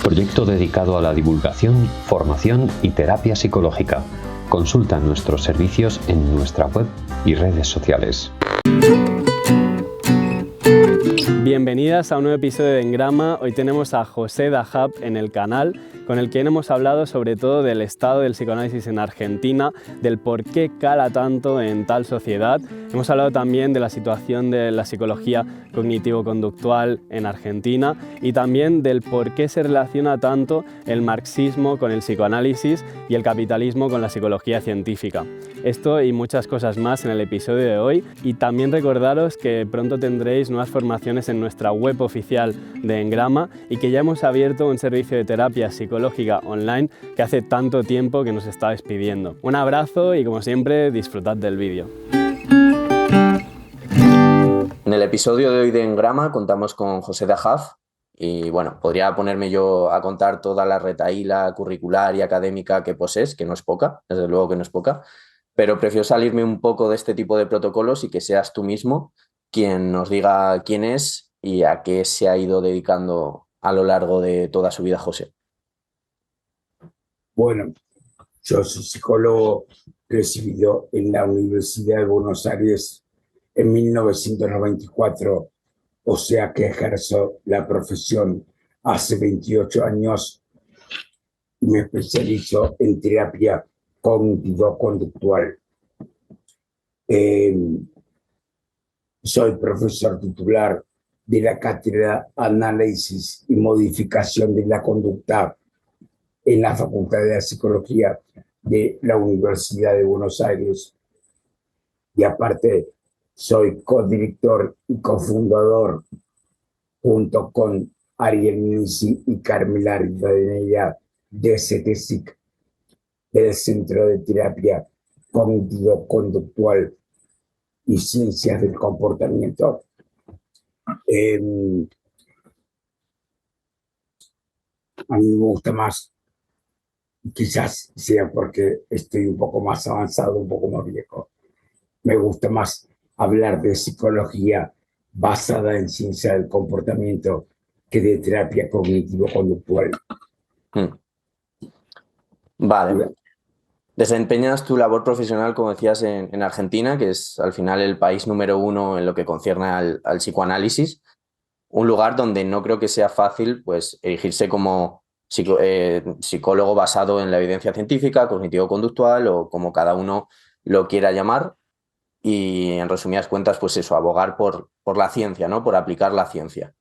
proyecto dedicado a la divulgación, formación y terapia psicológica. Consulta nuestros servicios en nuestra web y redes sociales. Bienvenidas a un nuevo episodio de Engrama. Hoy tenemos a José Dahab en el canal, con el que hemos hablado sobre todo del estado del psicoanálisis en Argentina, del por qué cala tanto en tal sociedad. Hemos hablado también de la situación de la psicología cognitivo-conductual en Argentina y también del por qué se relaciona tanto el marxismo con el psicoanálisis y el capitalismo con la psicología científica. Esto y muchas cosas más en el episodio de hoy, y también recordaros que pronto tendréis nuevas formaciones en nuestra web oficial de Engrama y que ya hemos abierto un servicio de terapia psicológica online que hace tanto tiempo que nos estabais pidiendo. Un abrazo y, como siempre, disfrutad del vídeo. En el episodio de hoy de Engrama contamos con José Dahab y bueno, podría ponerme yo a contar toda la retahíla curricular y académica que posees, que no es poca, desde luego que no es poca, pero prefiero salirme un poco de este tipo de protocolos y que seas tú mismo quien nos diga quién es y a qué se ha ido dedicando a lo largo de toda su vida, José. Bueno, yo soy psicólogo recibido en la Universidad de Buenos Aires en 1994, o sea que ejerzo la profesión hace 28 años y me especializo en terapia cognitivo-conductual. Soy profesor titular de la cátedra Análisis y Modificación de la Conducta en la Facultad de Psicología de la Universidad de Buenos Aires. Y aparte, soy codirector y cofundador, junto con Ariel Nisi y Carmela Rivadeneira, de CETESIC, del Centro de Terapia Cognitivo-Conductual y Ciencias del Comportamiento. A mí me gusta más, quizás sea porque estoy un poco más avanzado, un poco más viejo, me gusta más hablar de psicología basada en ciencia del comportamiento que de terapia cognitivo-conductual. Vale. Desempeñas tu labor profesional, como decías, en Argentina, que es al final el país número 1 en lo que concierne al psicoanálisis, un lugar donde no creo que sea fácil pues, erigirse como psicólogo basado en la evidencia científica, cognitivo-conductual o como cada uno lo quiera llamar, y en resumidas cuentas, pues eso, abogar por la ciencia, ¿no? Por aplicar la ciencia.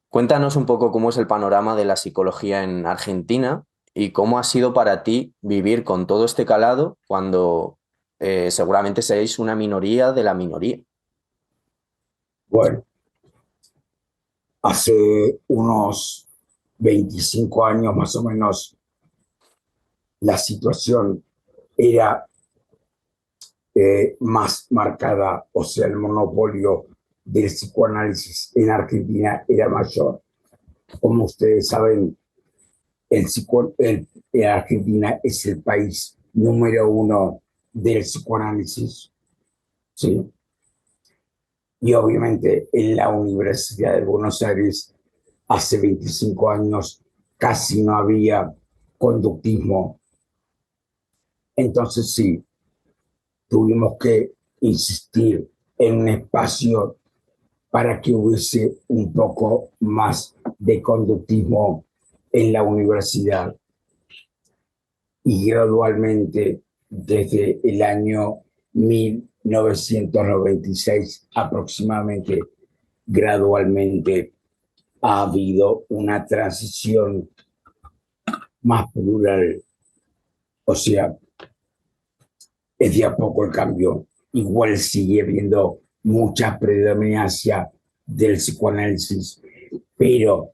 Cuéntanos un poco cómo es el panorama de la psicología en Argentina y cómo ha sido para ti vivir con todo este calado cuando seguramente seáis una minoría de la minoría. Bueno, hace unos 25 años más o menos la situación era más marcada, o sea, el monopolio del psicoanálisis en Argentina era mayor. Como ustedes saben, Argentina es el país número 1 del psicoanálisis, ¿sí? Y obviamente en la Universidad de Buenos Aires hace 25 años casi no había conductismo. Entonces sí, tuvimos que insistir en un espacio para que hubiese un poco más de conductismo en la universidad. Y gradualmente, desde el año 1996 aproximadamente, gradualmente ha habido una transición más plural. O sea, es de a poco el cambio. Igual sigue habiendo mucha predominancia del psicoanálisis, pero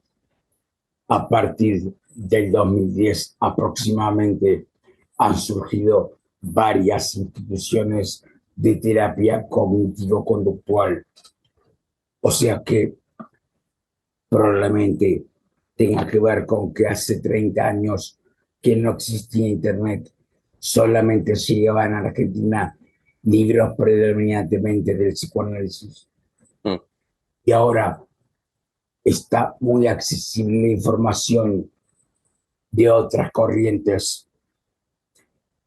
a partir del 2010 aproximadamente han surgido varias instituciones de terapia cognitivo-conductual. O sea que probablemente tenga que ver con que hace 30 años que no existía Internet, solamente se llevaban a la Argentina libros predominantemente del psicoanálisis. Y ahora está muy accesible la información de otras corrientes.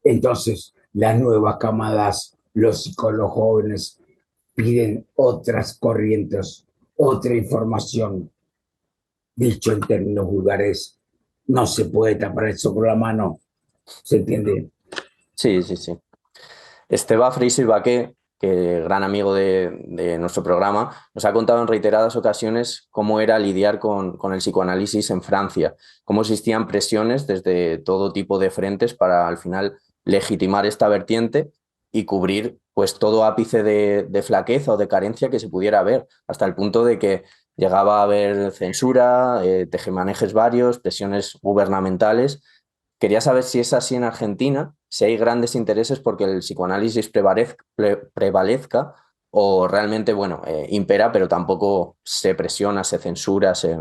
Entonces, las nuevas camadas, los psicólogos jóvenes, piden otras corrientes, otra información. Dicho en términos vulgares, no se puede tapar eso con la mano. ¿Se entiende? Sí, sí, sí. Esteban Friso Ibaqué, que gran amigo de nuestro programa, nos ha contado en reiteradas ocasiones cómo era lidiar con el psicoanálisis en Francia, cómo existían presiones desde todo tipo de frentes para al final legitimar esta vertiente y cubrir pues todo ápice de flaqueza o de carencia que se pudiera haber, hasta el punto de que llegaba a haber censura, tejemanejes varios, presiones gubernamentales. Quería saber si es así en Argentina, si hay grandes intereses porque el psicoanálisis prevalezca o realmente, bueno, impera, pero tampoco se presiona, se censura, se...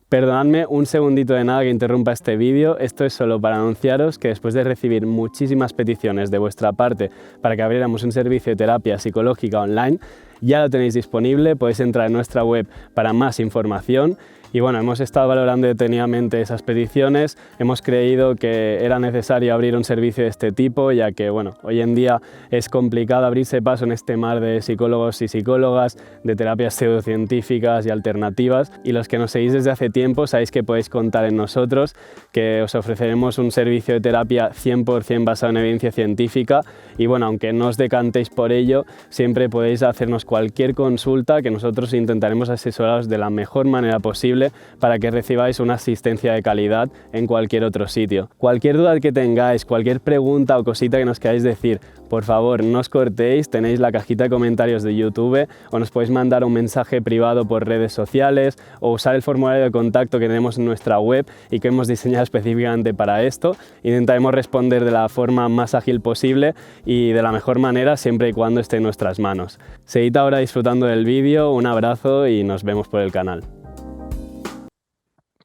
Perdonadme un segundito de nada que interrumpa este vídeo. Esto es solo para anunciaros que después de recibir muchísimas peticiones de vuestra parte para que abriéramos un servicio de terapia psicológica online, ya lo tenéis disponible, podéis entrar en nuestra web para más información. Y bueno, hemos estado valorando detenidamente esas peticiones, hemos creído que era necesario abrir un servicio de este tipo, ya que bueno, hoy en día es complicado abrirse paso en este mar de psicólogos y psicólogas, de terapias pseudocientíficas y alternativas, y los que nos seguís desde hace tiempo sabéis que podéis contar en nosotros, que os ofreceremos un servicio de terapia 100% basado en evidencia científica, y bueno, aunque no os decantéis por ello, siempre podéis hacernos cualquier consulta que nosotros intentaremos asesoraros de la mejor manera posible para que recibáis una asistencia de calidad en cualquier otro sitio. Cualquier duda que tengáis, cualquier pregunta o cosita que nos queráis decir, por favor no os cortéis, tenéis la cajita de comentarios de YouTube o nos podéis mandar un mensaje privado por redes sociales o usar el formulario de contacto que tenemos en nuestra web y que hemos diseñado específicamente para esto. Intentaremos responder de la forma más ágil posible y de la mejor manera siempre y cuando esté en nuestras manos. Seguid ahora disfrutando del vídeo, un abrazo y nos vemos por el canal.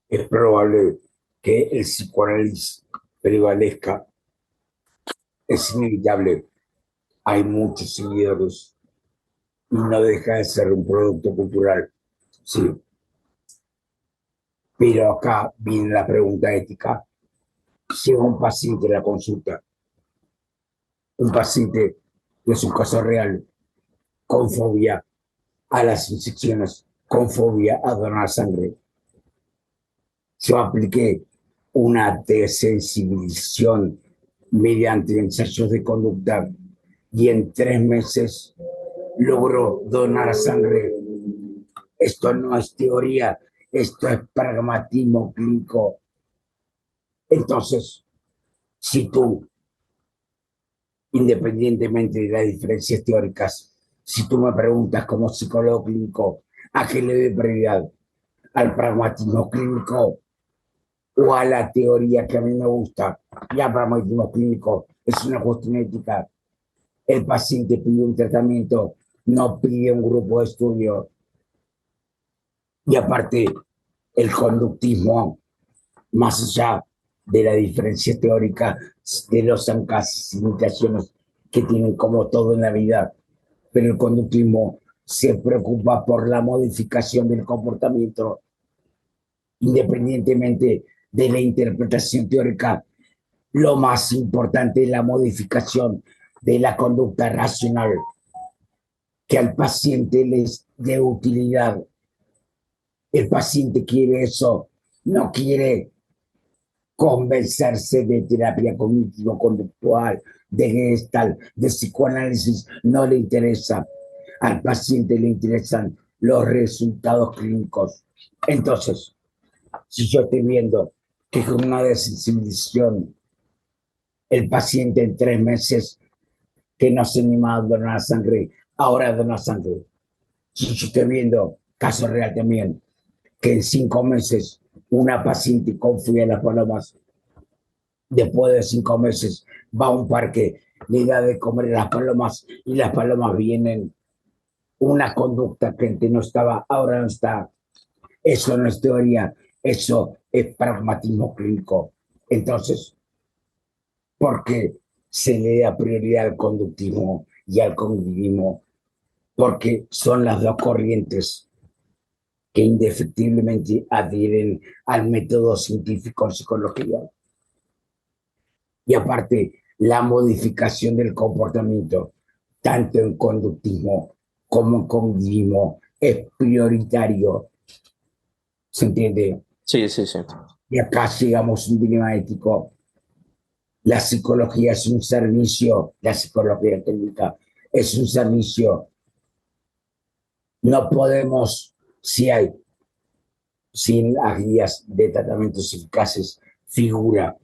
Es probable que el psicoanálisis prevalezca. Es inevitable. Hay muchos seguidores y no deja de ser un producto cultural. Sí. Pero acá viene la pregunta ética. Llega un paciente a la consulta, un paciente que es un caso real, con fobia a las inyecciones, con fobia a donar sangre. Yo apliqué una desensibilización mediante ensayos de conducta y en 3 meses logró donar sangre. Esto no es teoría, esto es pragmatismo clínico. Entonces, si tú, independientemente de las diferencias teóricas, si tú me preguntas como psicólogo clínico, ¿a qué le doy prioridad? ¿Al pragmatismo clínico o a la teoría que a mí me gusta? Ya pragmatismo clínico es una cuestión ética. El paciente pide un tratamiento, no pide un grupo de estudio. Y aparte, el conductismo, más allá de la diferencia teórica de los zancas y limitaciones que tienen como todo en la vida, pero el conductismo se preocupa por la modificación del comportamiento, independientemente de la interpretación teórica. Lo más importante es la modificación de la conducta racional, que al paciente les dé utilidad. El paciente quiere eso, no quiere convencerse de terapia cognitivo-conductual, de Gestalt, de psicoanálisis, no le interesa. Al paciente le interesan los resultados clínicos. Entonces, si yo estoy viendo que con una desensibilización el paciente en 3 meses que no se anima a donar sangre, ahora dona sangre. Si yo estoy viendo, caso real también, que en 5 meses una paciente confía en las palomas, después de 5 meses va a un parque, le da de comer a las palomas y las palomas vienen. Una conducta que antes no estaba, ahora no está. Eso no es teoría, eso es pragmatismo clínico. Entonces, ¿por qué se le da prioridad al conductismo y al cognitivismo? Porque son las dos corrientes que indefectiblemente adhieren al método científico en psicología. Y aparte, la modificación del comportamiento, tanto en conductismo como en cognitivismo, es prioritario. ¿Se entiende? Sí, sí, sí. Y acá llegamos a un dilema ético. La psicología es un servicio, la psicología clínica es un servicio. No podemos, sin las guías de tratamientos eficaces, figura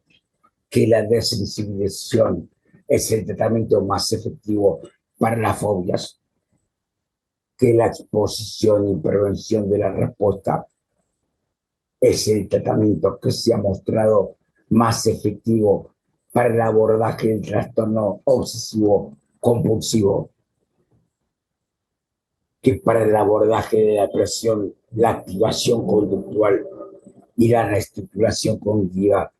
que la desensibilización es el tratamiento más efectivo para las fobias, que la exposición y prevención de la respuesta es el tratamiento que se ha mostrado más efectivo para el abordaje del trastorno obsesivo compulsivo, que para el abordaje de la depresión, la activación conductual y la reestructuración cognitiva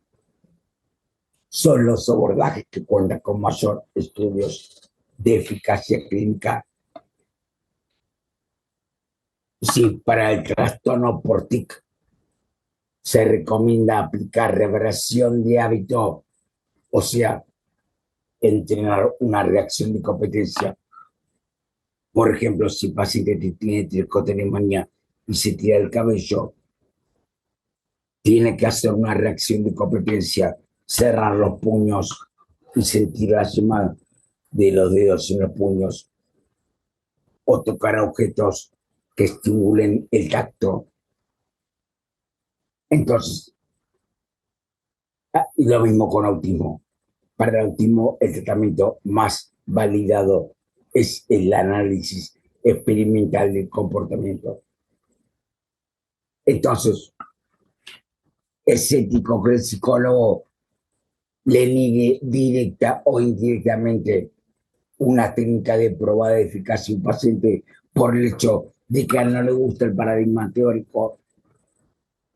son los abordajes que cuentan con mayor estudios de eficacia clínica. Sí, para el trastorno por TIC se recomienda aplicar reversión de hábito, o sea, entrenar una reacción de competencia. Por ejemplo, si el paciente tiene tricotonemanía y se tira el cabello, tiene que hacer una reacción de competencia, cerrar los puños y sentir la yema de los dedos en los puños, o tocar objetos que estimulen el tacto. Entonces, y lo mismo con autismo. Para el autismo, el tratamiento más validado es el análisis experimental del comportamiento. Entonces, es ético que el psicólogo le niegue directa o indirectamente una técnica de prueba de eficacia a un paciente por el hecho de que a él no le gusta el paradigma teórico.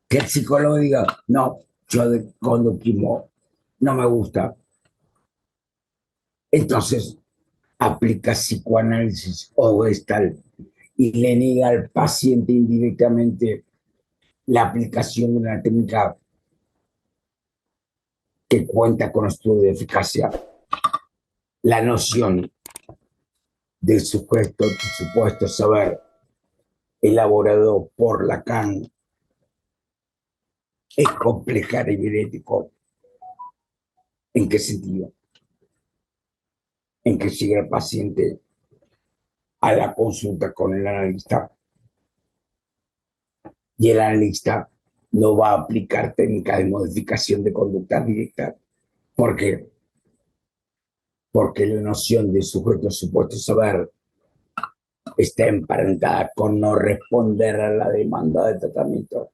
Que el psicólogo diga, no, yo de conductismo no me gusta. Entonces, aplica psicoanálisis o Gestalt y le niega al paciente indirectamente la aplicación de una técnica que cuenta con estudio de eficacia. La noción del supuesto saber elaborado por Lacan es compleja y evirético. ¿En qué sentido? En que llega el paciente a la consulta con el analista y el analista no va a aplicar técnica de modificación de conducta directa. ¿Por qué? Porque la noción de supuesto saber está emparentada con no responder a la demanda de tratamiento.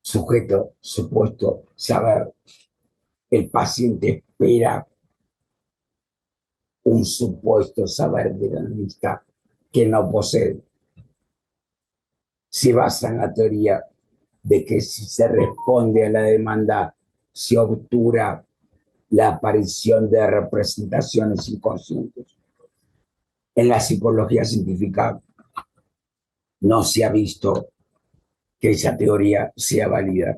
Supuesto saber. El paciente espera un supuesto saber del analista que no posee. Se basa en la teoría de que si se responde a la demanda, se obtura la aparición de representaciones inconscientes. En la psicología científica no se ha visto que esa teoría sea válida.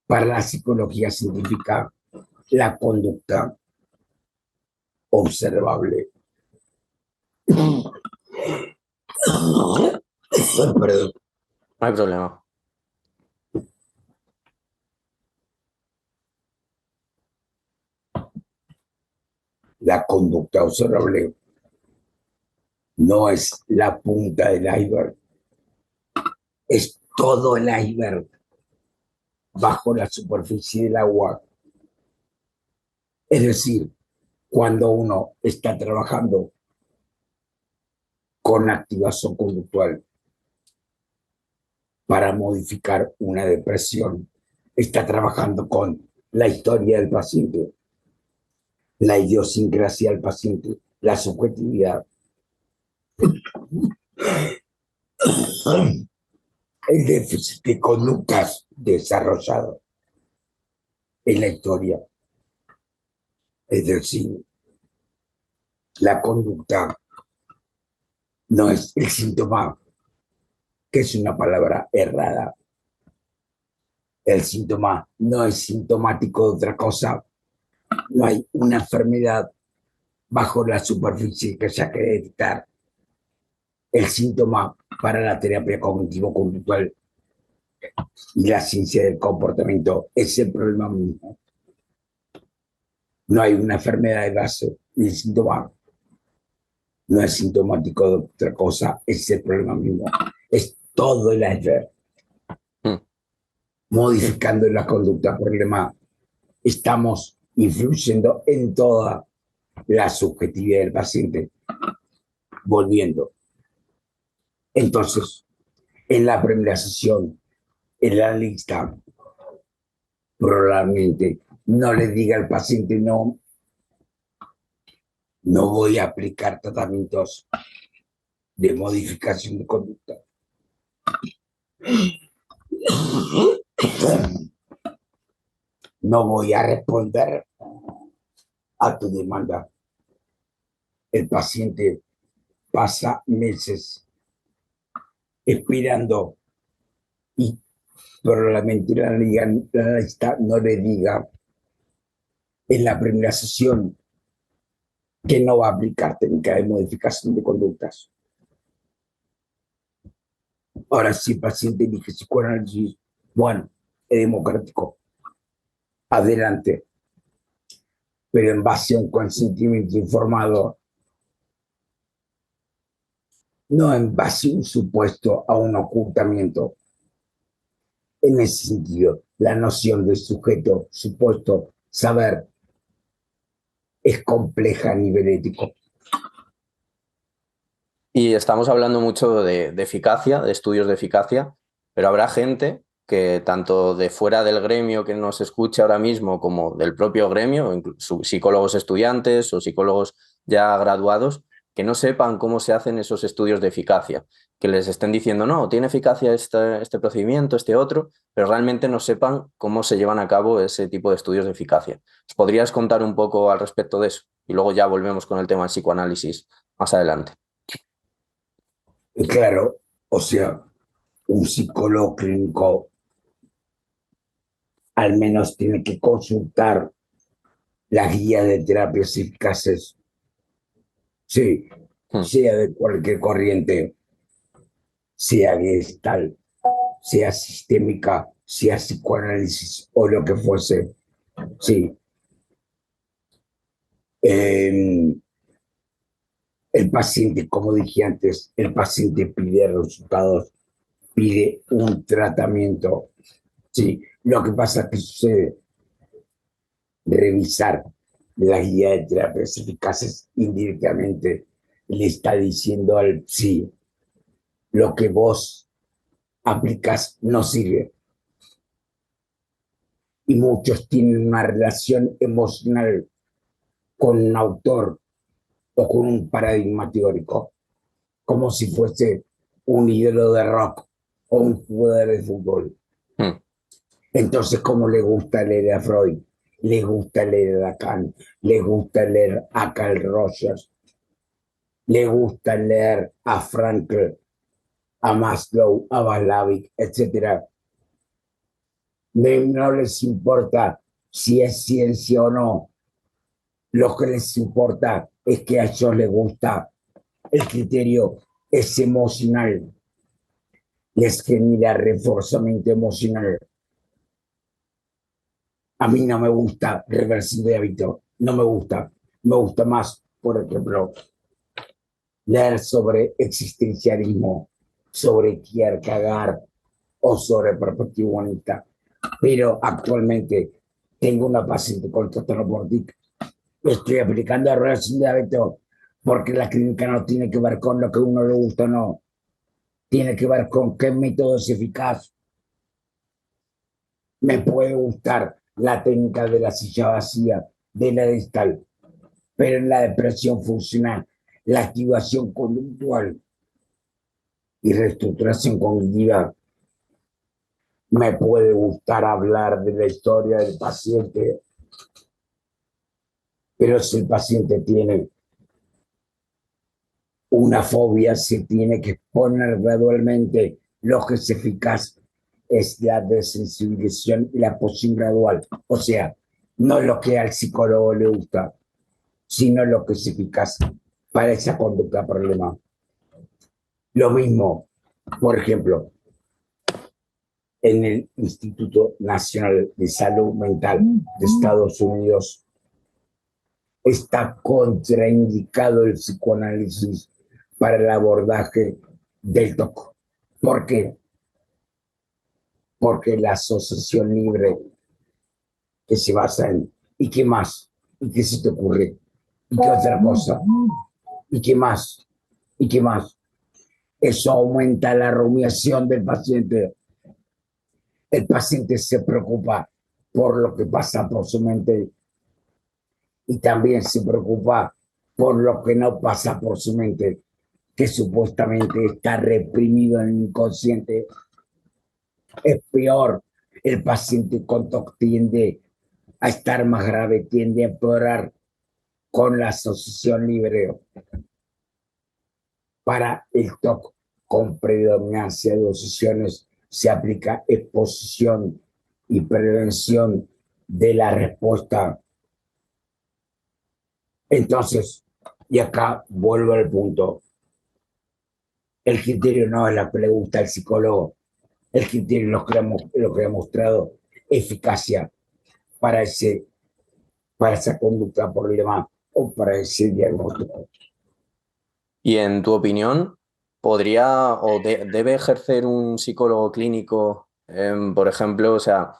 Para la psicología científica, la conducta observable perdón, No hay problema. la conducta observable no es la punta del iceberg, es todo el iceberg bajo la superficie del agua. Es decir, cuando uno está trabajando con activación conductual para modificar una depresión, está trabajando con la historia del paciente, la idiosincrasia del paciente, la subjetividad, el déficit de conductas desarrollado en la historia. Es decir, la conducta no es el síntoma que es una palabra errada. El síntoma no es sintomático de otra cosa. No hay una enfermedad bajo la superficie que haya que detectar. El síntoma para la terapia cognitivo-conductual y la ciencia del comportamiento es el problema mismo. No hay una enfermedad de base y el síntoma no es sintomático de otra cosa, es el problema mismo. Es todo el iceberg. Modificando la conducta problema, estamos influyendo en toda la subjetividad del paciente. Volviendo. Entonces, en la primera sesión, en la lista, probablemente no le diga al paciente no voy a aplicar tratamientos de modificación de conducta. No voy a responder a tu demanda. El paciente pasa meses esperando y probablemente la lista no le diga en la primera sesión que no va a aplicar técnica de modificación de conductas. Ahora, si el paciente elige psicoanálisis, bueno, es democrático. Adelante. Pero en base a un consentimiento informado, no en base a un supuesto, a un ocultamiento. En ese sentido, la noción de sujeto, supuesto, saber, es compleja a nivel ético. Y estamos hablando mucho de eficacia, de estudios de eficacia, pero habrá gente que tanto de fuera del gremio que nos escucha ahora mismo como del propio gremio, incluso psicólogos estudiantes o psicólogos ya graduados, que no sepan cómo se hacen esos estudios de eficacia, que les estén diciendo, no, tiene eficacia este procedimiento, este otro, pero realmente no sepan cómo se llevan a cabo ese tipo de estudios de eficacia. ¿Os podrías contar un poco al respecto de eso? Y luego ya volvemos con el tema del psicoanálisis más adelante. Claro, o sea, un psicólogo clínico al menos tiene que consultar la guía de terapias eficaces, sí, sea de cualquier corriente, sea gestal, sea sistémica, sea psicoanálisis o lo que fuese, sí. El paciente, como dije antes, el paciente pide resultados, pide un tratamiento, sí. Lo que pasa es que sucede, revisar la guía de terapias eficaces indirectamente le está diciendo al sí, lo que vos aplicas no sirve. Y muchos tienen una relación emocional con un autor o con un paradigma teórico, como si fuese un ídolo de rock o un jugador de fútbol. Entonces, como le gusta leer a Freud, le gusta leer a Lacan, le gusta leer a Carl Rogers, le gusta leer a Frankl, a Maslow, a Walavik, etc. No les importa si es ciencia o no. Lo que les importa es que a ellos les gusta. El criterio es emocional. Les genera reforzamiento emocional. A mí no me gusta reversión de hábito. No me gusta. Me gusta más, por ejemplo, leer sobre existencialismo, sobre Kierkegaard o sobre perspectiva humanista. Pero actualmente tengo una paciente con trastorno por TIC. Estoy aplicando la relación de hábito porque la clínica no tiene que ver con lo que a uno le gusta o no. Tiene que ver con qué método es eficaz. Me puede gustar la técnica de la silla vacía, de la distal, pero en la depresión funcional, la activación conductual y reestructuración cognitiva, me puede gustar hablar de la historia del paciente, pero si el paciente tiene una fobia, se tiene que exponer gradualmente Lo que es eficaz es la desensibilización y la posición gradual. O sea, no lo que al psicólogo le gusta, sino lo que es eficaz para esa conducta problema. Lo mismo, por ejemplo, en el Instituto Nacional de Salud Mental de Estados Unidos está contraindicado el psicoanálisis para el abordaje del TOC. ¿Por qué? Porque la asociación libre que se basa en ¿y qué más? ¿Y qué se te ocurre? ¿Y qué otra cosa? ¿Y qué más? ¿Y qué más? Eso aumenta la rumiación del paciente. El paciente se preocupa por lo que pasa por su mente y también se preocupa por lo que no pasa por su mente, que supuestamente está reprimido en el inconsciente. Es peor, el paciente con TOC tiende a estar más grave, tiende a empeorar con la asociación libre. Para el TOC con predominancia de asociaciones se aplica exposición y prevención de la respuesta. Entonces, y acá vuelvo al punto, el criterio no es la pregunta del psicólogo, el criterio es lo que ha mostrado eficacia para, para esa conducta problema o para ese diagnóstico. Y en tu opinión, ¿podría o debe ejercer un psicólogo clínico, por ejemplo, o sea,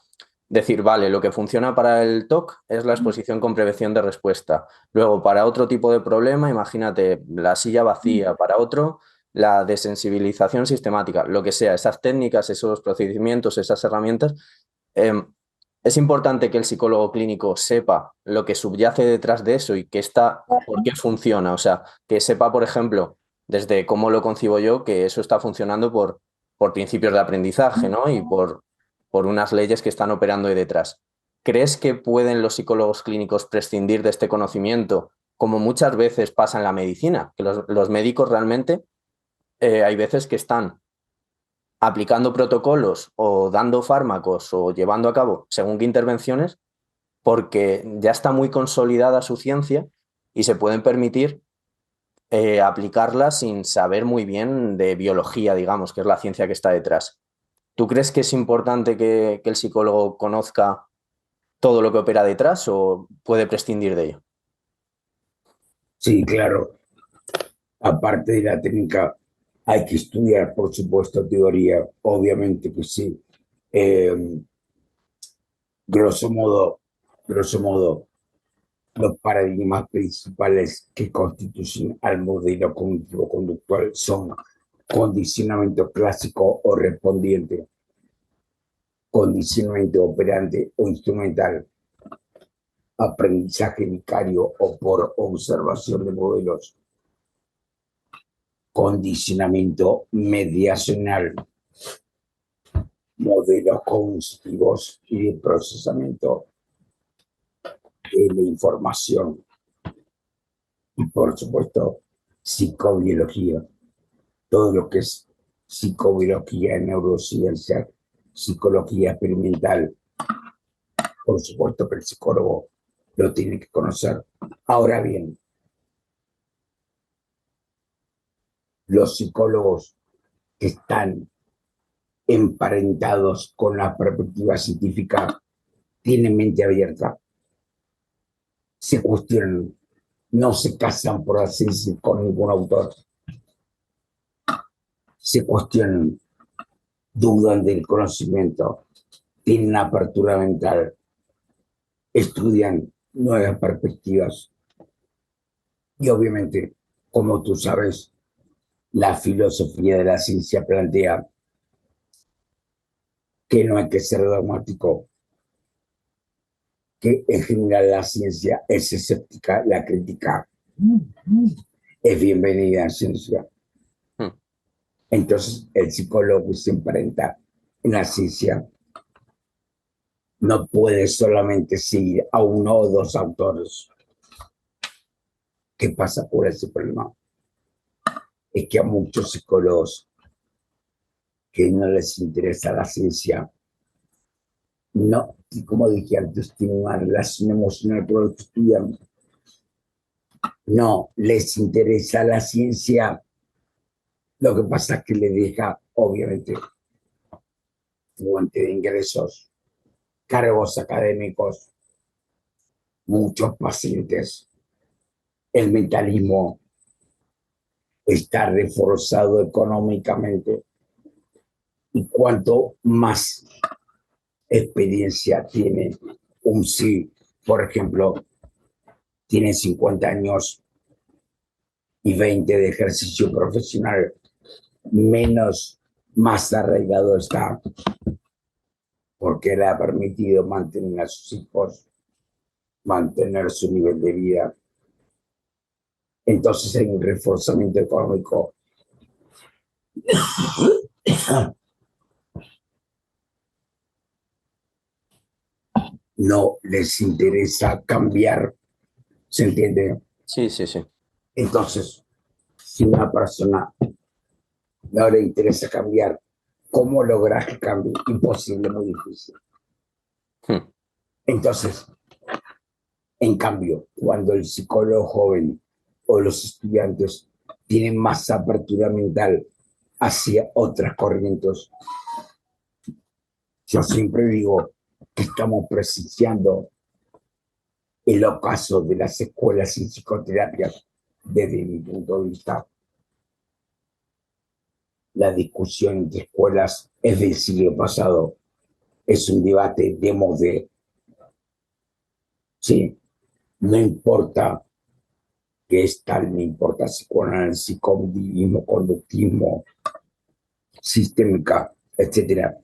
decir, vale, lo que funciona para el TOC es la exposición con prevención de respuesta. Luego, para otro tipo de problema, imagínate la silla vacía, para otro, la desensibilización sistemática, lo que sea, esas técnicas, esos procedimientos, esas herramientas, es importante que el psicólogo clínico sepa lo que subyace detrás de eso y que por qué funciona. O sea, que sepa, por ejemplo, desde cómo lo concibo yo, que eso está funcionando por principios de aprendizaje, ¿no? Y por unas leyes que están operando ahí detrás. ¿Crees que pueden los psicólogos clínicos prescindir de este conocimiento, como muchas veces pasa en la medicina? Que los médicos realmente hay veces que están aplicando protocolos o dando fármacos o llevando a cabo según qué intervenciones, porque ya está muy consolidada su ciencia y se pueden permitir aplicarla sin saber muy bien de biología, digamos, que es la ciencia que está detrás. ¿Tú crees que es importante que el psicólogo conozca todo lo que opera detrás o puede prescindir de ello? Sí, claro. Aparte de la técnica, hay que estudiar, por supuesto, teoría, obviamente que sí. Grosso modo, los paradigmas principales que constituyen al modelo cognitivo-conductual son condicionamiento clásico o respondiente, condicionamiento operante o instrumental, aprendizaje vicario o por observación de modelos, condicionamiento mediacional, modelos cognitivos y de procesamiento de la información y, por supuesto, psicobiología, todo lo que es psicobiología, neurociencia, psicología experimental. Por supuesto que el psicólogo lo tiene que conocer. Ahora bien, los psicólogos que están emparentados con la perspectiva científica tienen mente abierta, se cuestionan, no se casan por así decir con ningún autor, se cuestionan, dudan del conocimiento, tienen apertura mental, estudian nuevas perspectivas y obviamente, como tú sabes, la filosofía de la ciencia plantea que no hay que ser dogmático, que en general la ciencia es escéptica, la crítica es bienvenida en ciencia. Entonces, el psicólogo que se emparenta en la ciencia no puede solamente seguir a uno o dos autores. ¿Qué pasa por ese problema? Es que a muchos psicólogos que no les interesa la ciencia, no, y como dije antes, tienen una relación emocional con lo que estudian. No les interesa la ciencia. Lo que pasa es que le deja, obviamente, fuente de ingresos, cargos académicos, muchos pacientes. El mentalismo está reforzado económicamente y cuanto más experiencia tiene un sí, por ejemplo, tiene 50 años y 20 de ejercicio profesional, menos más arraigado está, porque le ha permitido mantener a sus hijos, mantener su nivel de vida. Entonces hay un reforzamiento económico. No les interesa cambiar, ¿se entiende? Sí, sí, sí. Entonces, si una persona no le interesa cambiar, ¿cómo lograr que cambie? Imposible, muy difícil. Entonces, en cambio, cuando el psicólogo joven o los estudiantes tienen más apertura mental hacia otras corrientes, yo siempre digo que estamos presenciando el ocaso de las escuelas en psicoterapia desde mi punto de vista. La discusión entre escuelas es del siglo pasado, es un debate de modé. Sí, no importa qué es tal, no importa psicoanálisis, cognitivismo, conductismo, sistémica, etc.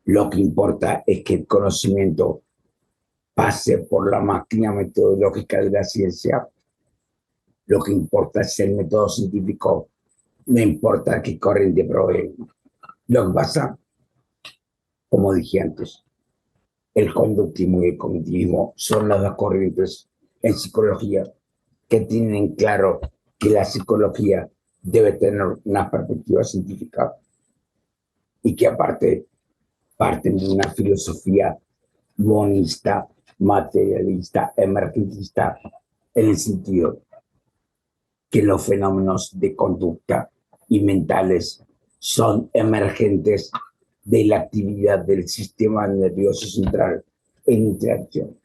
Lo que importa es que el conocimiento pase por la máquina metodológica de la ciencia. Lo que importa es el método científico, no importa qué corriente provee. Lo que pasa, como dije antes, el conductismo y el cognitivismo son las dos corrientes en psicología que tienen claro que la psicología debe tener una perspectiva científica y que aparte parten de una filosofía monista, materialista, emergentista, en el sentido que los fenómenos de conducta y mentales son emergentes de la actividad del sistema nervioso central en interacción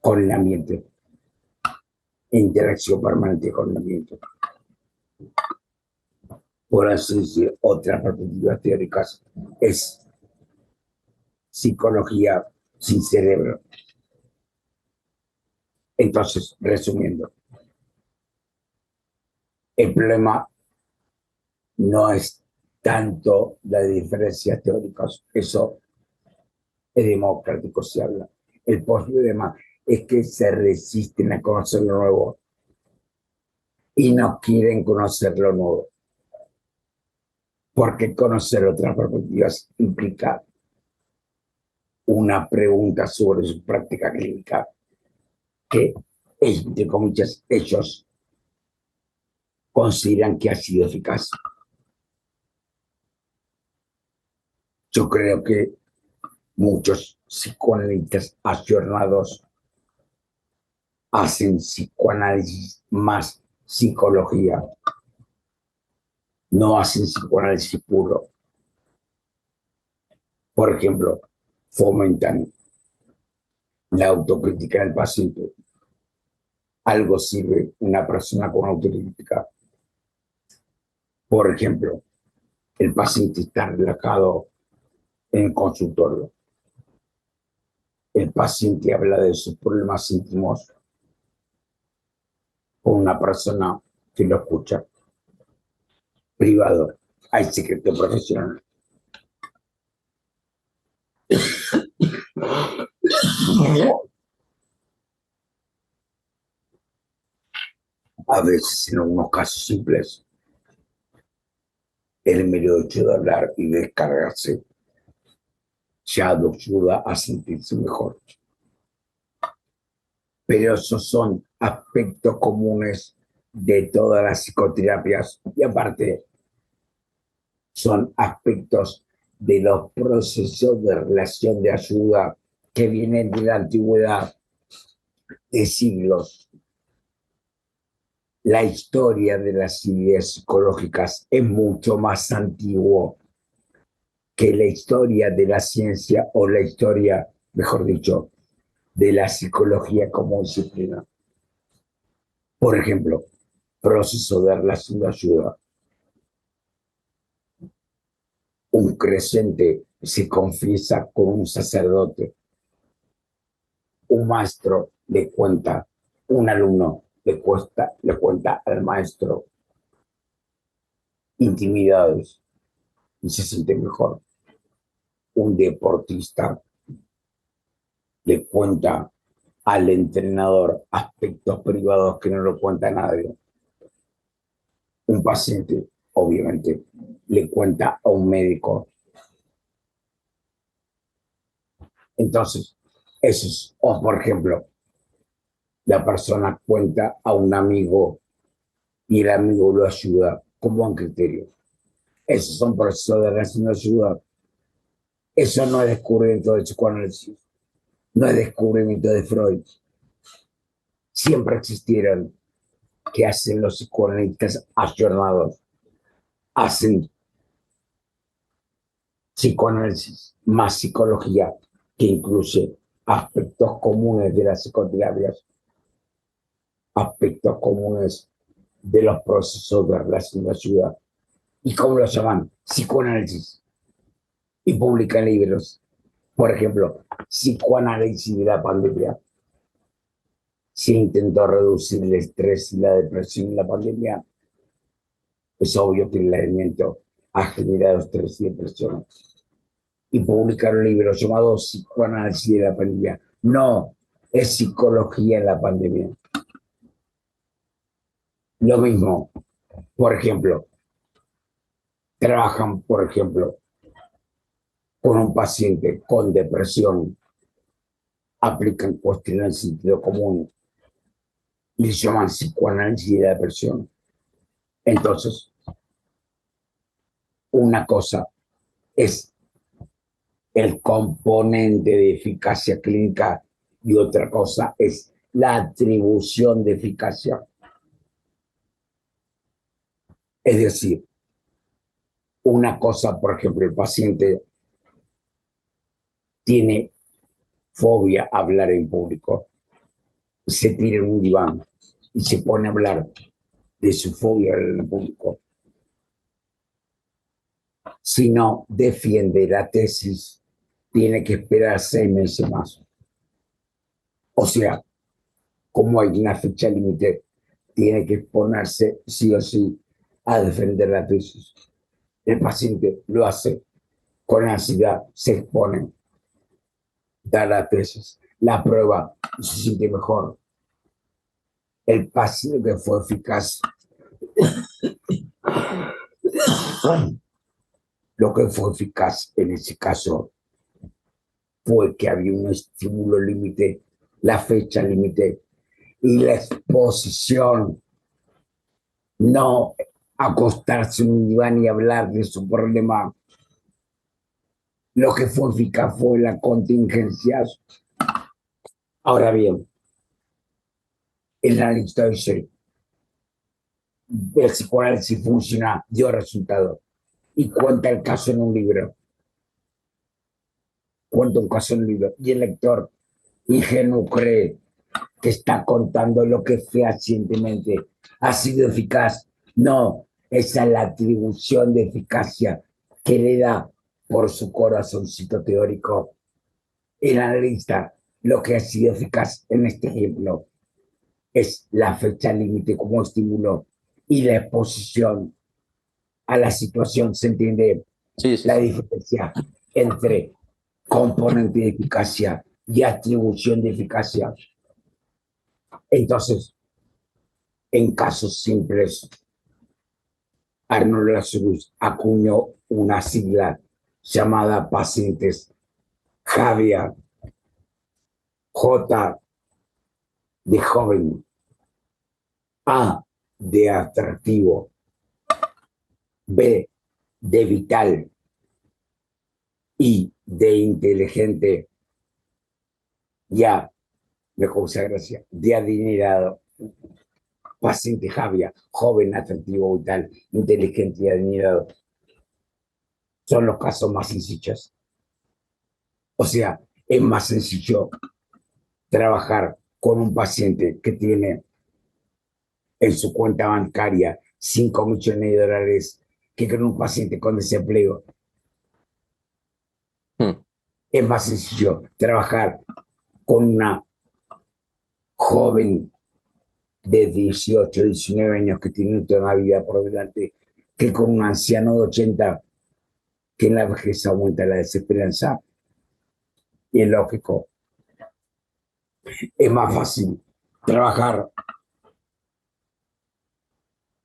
con el ambiente, en interacción permanente con el ambiente. Por así decir, otras perspectivas teóricas es psicología sin cerebro. Entonces, resumiendo, el problema no es tanto la diferencia teórica, eso es democrático, se habla. El problema es que se resisten a conocer lo nuevo y no quieren conocer lo nuevo, porque conocer otras perspectivas implica una pregunta sobre su práctica clínica que, entre comillas, ellos consideran que ha sido eficaz. Yo creo que muchos psicoanalistas ayornados hacen psicoanálisis más psicología, no hacen psicoanálisis puro. Por ejemplo, fomentan la autocrítica del paciente. Algo sirve una persona con autocrítica. Por ejemplo, el paciente está relajado en el consultorio. El paciente habla de sus problemas íntimos con una persona que lo escucha. Privado, hay secreto profesional. A veces, en algunos casos simples, el mero hecho de hablar y descargarse ya lo ayuda a sentirse mejor. Pero esos son aspectos comunes de todas las psicoterapias y aparte son aspectos de los procesos de relación de ayuda que vienen de la antigüedad, de siglos. La historia de las ideas psicológicas es mucho más antiguo que la historia de la ciencia o la historia, mejor dicho, de la psicología como disciplina. Por ejemplo, proceso de relación de ayuda. Un creyente se confiesa con un sacerdote. Un maestro le cuenta, un alumno le cuenta al maestro intimidades y se siente mejor. Un deportista le cuenta al entrenador aspectos privados que no lo cuenta nadie. Un paciente, obviamente, le cuenta a un médico. Entonces, eso es, o por ejemplo, la persona cuenta a un amigo y el amigo lo ayuda con buen criterio. Esos son procesos de relación de ayuda. Eso no es descubrimiento de psicoanálisis, no es descubrimiento de Freud. Siempre existieron. ¿Qué hacen los psicoanalistas ayornados? Hacen psicoanálisis más psicología, que incluye aspectos comunes de las psicoterapias, aspectos comunes de los procesos de relación de ayuda. ¿Y cómo lo llaman? Psicoanálisis. Y publican libros. Por ejemplo, psicoanálisis de la pandemia. Se intentó reducir el estrés y la depresión en la pandemia. Es obvio que el aislamiento ha generado estrés y depresión. Y publicaron un libro llamado Psicoanálisis de la pandemia. No, es psicología en la pandemia. Lo mismo, por ejemplo, trabajan, por ejemplo, con un paciente con depresión, aplican cuestiones del sentido común y se llaman psicoanálisis de la depresión. Entonces, una cosa es el componente de eficacia clínica y otra cosa es la atribución de eficacia. Es decir, una cosa, por ejemplo, el paciente tiene fobia a hablar en público, se tira en un diván y se pone a hablar de su fobia en público. Si no defiende la tesis, tiene que esperar 6 meses más. O sea, como hay una fecha límite, tiene que exponerse sí o sí a defender la tesis. El paciente lo hace con ansiedad, se expone, da la tesis, la prueba y se siente mejor. El paciente que fue eficaz, lo que fue eficaz en ese caso fue que había un estímulo límite, la fecha límite y la exposición. No acostarse en un diván y hablar de su problema. Lo que fue eficaz fue la contingencia. Ahora bien, el analista dice, el psicoanálisis funciona, dio resultado. Y cuenta el caso en un libro. Cuenta un caso en un libro. Y el lector ingenuo cree que está contando lo que fehacientemente ha sido eficaz. No, esa es la atribución de eficacia que le da por su corazoncito teórico el analista. Lo que ha sido eficaz en este ejemplo es la fecha límite como estímulo y la exposición a la situación. ¿Se entiende? Sí, sí, La sí. diferencia entre componente de eficacia y atribución de eficacia? Entonces, en casos simples, Arnold Lazarus acuñó una sigla llamada pacientes Javier, J de joven, A de atractivo, B de vital, y de inteligente, ya, me causa gracia, de adinerado, paciente Javier, joven, atractivo, vital, inteligente y adinerado, son los casos más sencillos. O sea, es más sencillo trabajar con un paciente que tiene en su cuenta bancaria 5 millones de dólares que con un paciente con desempleo. Es más sencillo trabajar con una joven de 18, 19 años que tiene toda la vida por delante que con un anciano de 80 que en la vejez aumenta la desesperanza. Y es lógico. Es más fácil trabajar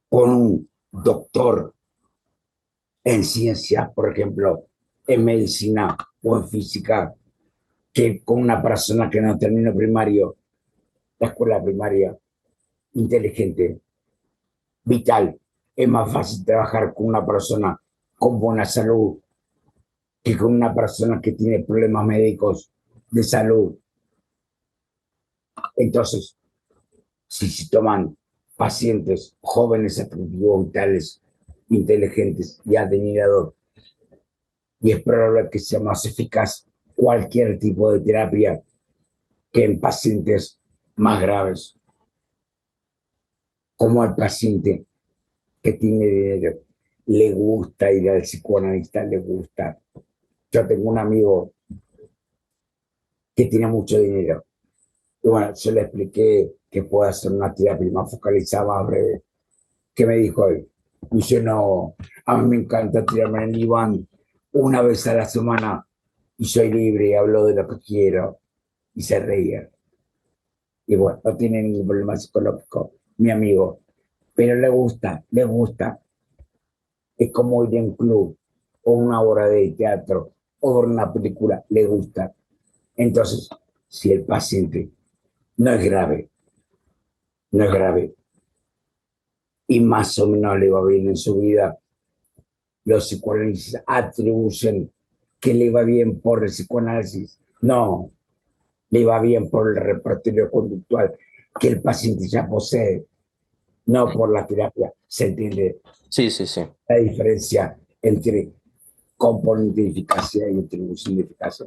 con un doctor en ciencias, por ejemplo, en medicina o en física, que con una persona que no terminó primario, la escuela primaria, inteligente, vital. Es más fácil trabajar con una persona con buena salud que con una persona que tiene problemas médicos de salud. Entonces, si se toman pacientes jóvenes, atractivos, vitales, inteligentes y admirados, y es probable que sea más eficaz cualquier tipo de terapia que en pacientes más graves, como el paciente que tiene dinero, le gusta ir al psicoanalista, le gusta. Yo tengo un amigo que tiene mucho dinero. Y bueno, yo le expliqué que puede hacer una terapia más focalizada, más breve. ¿Qué me dijo él? Dice, no, a mí me encanta tirarme en el diván una vez a la semana y soy libre y hablo de lo que quiero. Y se reía. Y bueno, no tiene ningún problema psicológico, mi amigo. Pero le gusta, le gusta. Es como ir a un club o una obra de teatro o ver una película, le gusta. Entonces, si el paciente no es grave, no es grave, y más o menos le va bien en su vida, los psicoanalistas atribuyen que le va bien por el psicoanálisis. No, le va bien por el repertorio conductual que el paciente ya posee, no por la terapia. ¿Se entiende? Sí, sí, sí. La diferencia entre componente de eficacia y atribución de eficacia.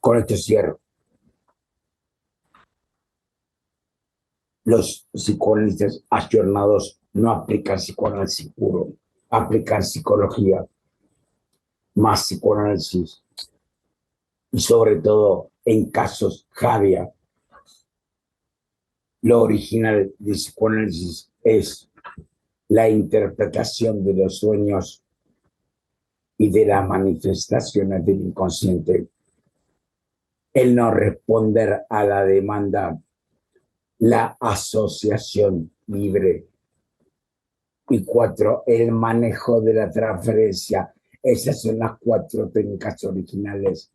Con esto cierro. Los psicoanalistas ayornados no aplican psicoanálisis puro, aplican psicología, más psicoanálisis. Y sobre todo en casos Javier, lo original de psicoanálisis es la interpretación de los sueños y de las manifestaciones del inconsciente, el no responder a la demanda, la asociación libre. Y 4, el manejo de la transferencia. Esas son las 4 técnicas originales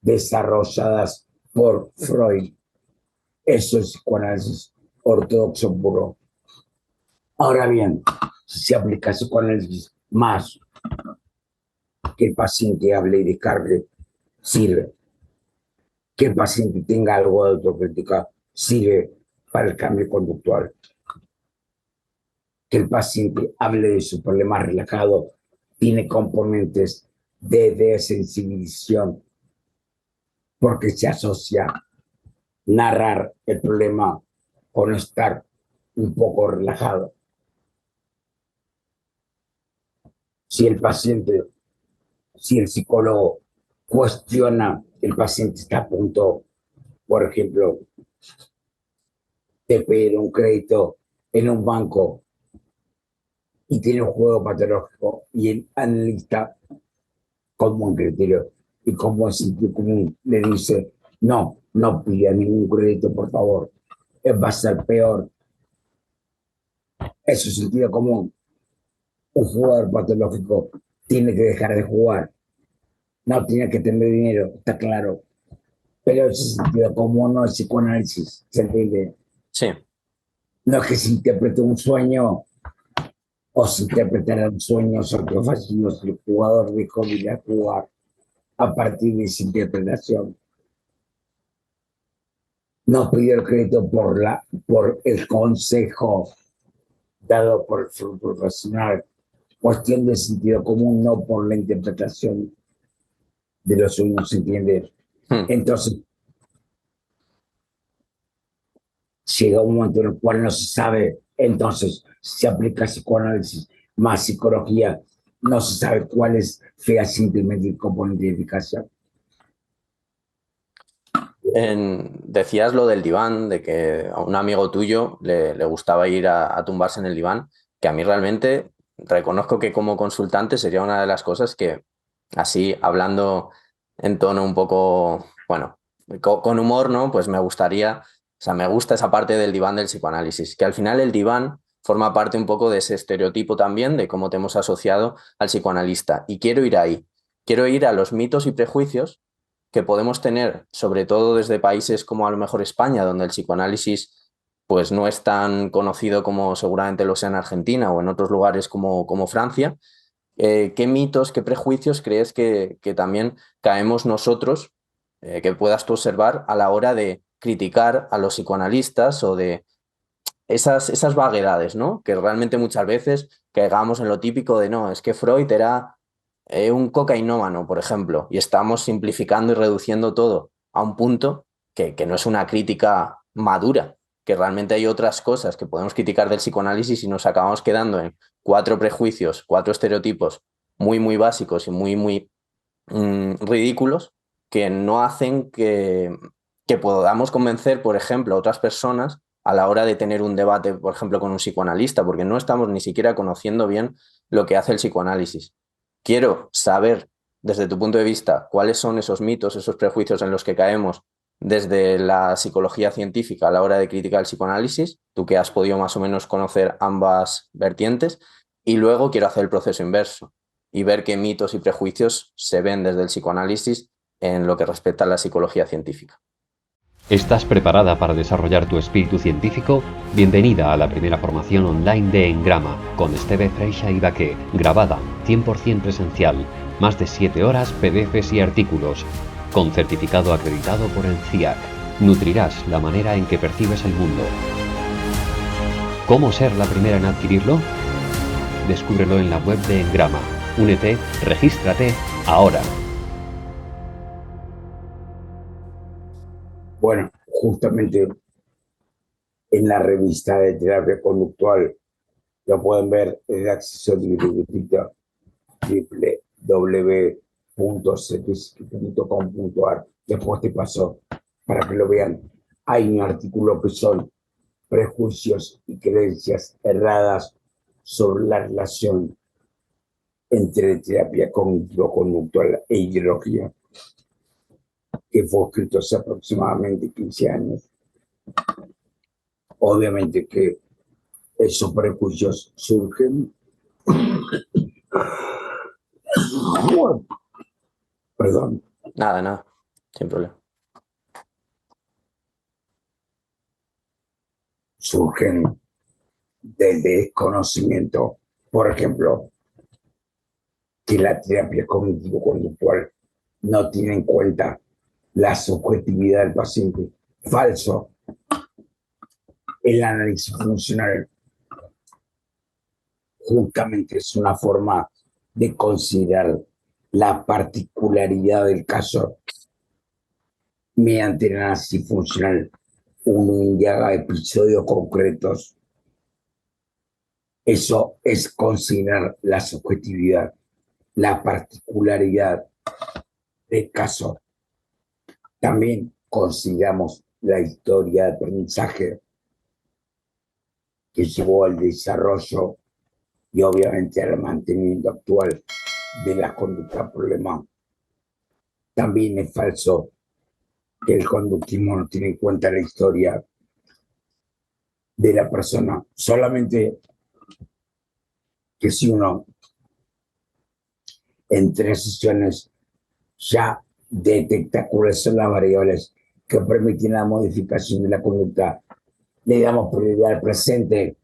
desarrolladas por Freud. Eso es psicoanálisis ortodoxo puro. Ahora bien, si se aplica psicoanálisis más que el paciente hable y descargue, sirve. Que el paciente tenga algo de autocrítica, sirve para el cambio conductual. Que el paciente hable de su problema relajado, tiene componentes de desensibilización, porque se asocia narrar el problema con estar un poco relajado. Si el paciente, si el psicólogo cuestiona, el paciente está a punto, por ejemplo, de pedir un crédito en un banco y tiene un juego patológico y el analista, con buen criterio y con buen sentido común, le dice, no, no pida ningún crédito, por favor, va a ser peor. Eso es sentido común. Un jugador patológico tiene que dejar de jugar. No tiene que tener dinero, está claro. Pero ese sentido común no es psicoanálisis, ¿se entiende? Sí. No es que se interprete un sueño o se interpretarán sueños autofagos y el jugador dejó de jugar a partir de esa interpretación. No pidió el crédito por el consejo dado por el profesional, cuestión de sentido común, no por la interpretación de los sueños, ¿entiendes? Entonces, llega un momento en el cual no se sabe, entonces se aplica psicoanálisis más psicología, no se sabe cuál es fehacientemente el componente de identificación. Decías lo del diván, de que a un amigo tuyo le gustaba ir a tumbarse en el diván, que a mí realmente reconozco que como consultante sería una de las cosas que, así hablando en tono un poco, bueno, con humor, ¿no? Pues me gustaría, o sea, me gusta esa parte del diván del psicoanálisis, que al final el diván forma parte un poco de ese estereotipo también de cómo te hemos asociado al psicoanalista. Y quiero ir ahí, quiero ir a los mitos y prejuicios que podemos tener, sobre todo desde países como a lo mejor España, donde el psicoanálisis pues no es tan conocido como seguramente lo sea en Argentina o en otros lugares como Francia. ¿Qué mitos, qué prejuicios crees que también caemos nosotros, que puedas tú observar a la hora de criticar a los psicoanalistas o de esas vaguedades, ¿no? Que realmente muchas veces caigamos en lo típico de no, es que Freud era un cocainómano, por ejemplo, y estamos simplificando y reduciendo todo a un punto que no es una crítica madura, que realmente hay otras cosas que podemos criticar del psicoanálisis y nos acabamos quedando en 4 prejuicios, 4 estereotipos muy básicos y muy ridículos que no hacen que podamos convencer, por ejemplo, a otras personas a la hora de tener un debate, por ejemplo, con un psicoanalista, porque no estamos ni siquiera conociendo bien lo que hace el psicoanálisis. Quiero saber, desde tu punto de vista, cuáles son esos mitos, esos prejuicios en los que caemos desde la psicología científica a la hora de criticar el psicoanálisis, tú que has podido más o menos conocer ambas vertientes, y luego quiero hacer el proceso inverso y ver qué mitos y prejuicios se ven desde el psicoanálisis en lo que respecta a la psicología científica. ¿Estás preparada para desarrollar tu espíritu científico? Bienvenida a la primera formación online de Engrama, con Esteve Freixa y Baqué, grabada, 100% presencial, más de 7 horas, PDFs y artículos, con certificado acreditado por el CIAC. Nutrirás la manera en que percibes el mundo. ¿Cómo ser la primera en adquirirlo? Descúbrelo en la web de Engrama. Únete, regístrate ahora. Bueno, justamente en la revista de terapia conductual lo pueden ver en el acceso libre www.cetpsique.com.ar. Después te paso para que lo vean. Hay un artículo que son prejuicios y creencias erradas sobre la relación entre terapia cognitivo-conductual e ideología, que fue escrito hace aproximadamente 15 años. Obviamente que esos prejuicios surgen, perdón, Nada, sin problema. surgen del desconocimiento, por ejemplo, que la terapia cognitivo-conductual no tiene en cuenta la subjetividad del paciente. Falso. El análisis funcional justamente es una forma de considerar la particularidad del caso. Mediante el análisis funcional uno indaga episodios concretos. Eso es considerar la subjetividad, la particularidad del caso. También consideramos la historia de aprendizaje que llevó al desarrollo y obviamente al mantenimiento actual de la conducta problema. También es falso que el conductismo no tiene en cuenta la historia de la persona. Solamente que si uno en 3 sesiones ya detecta cuáles son las variables que permiten la modificación de la conducta, le damos prioridad al presente,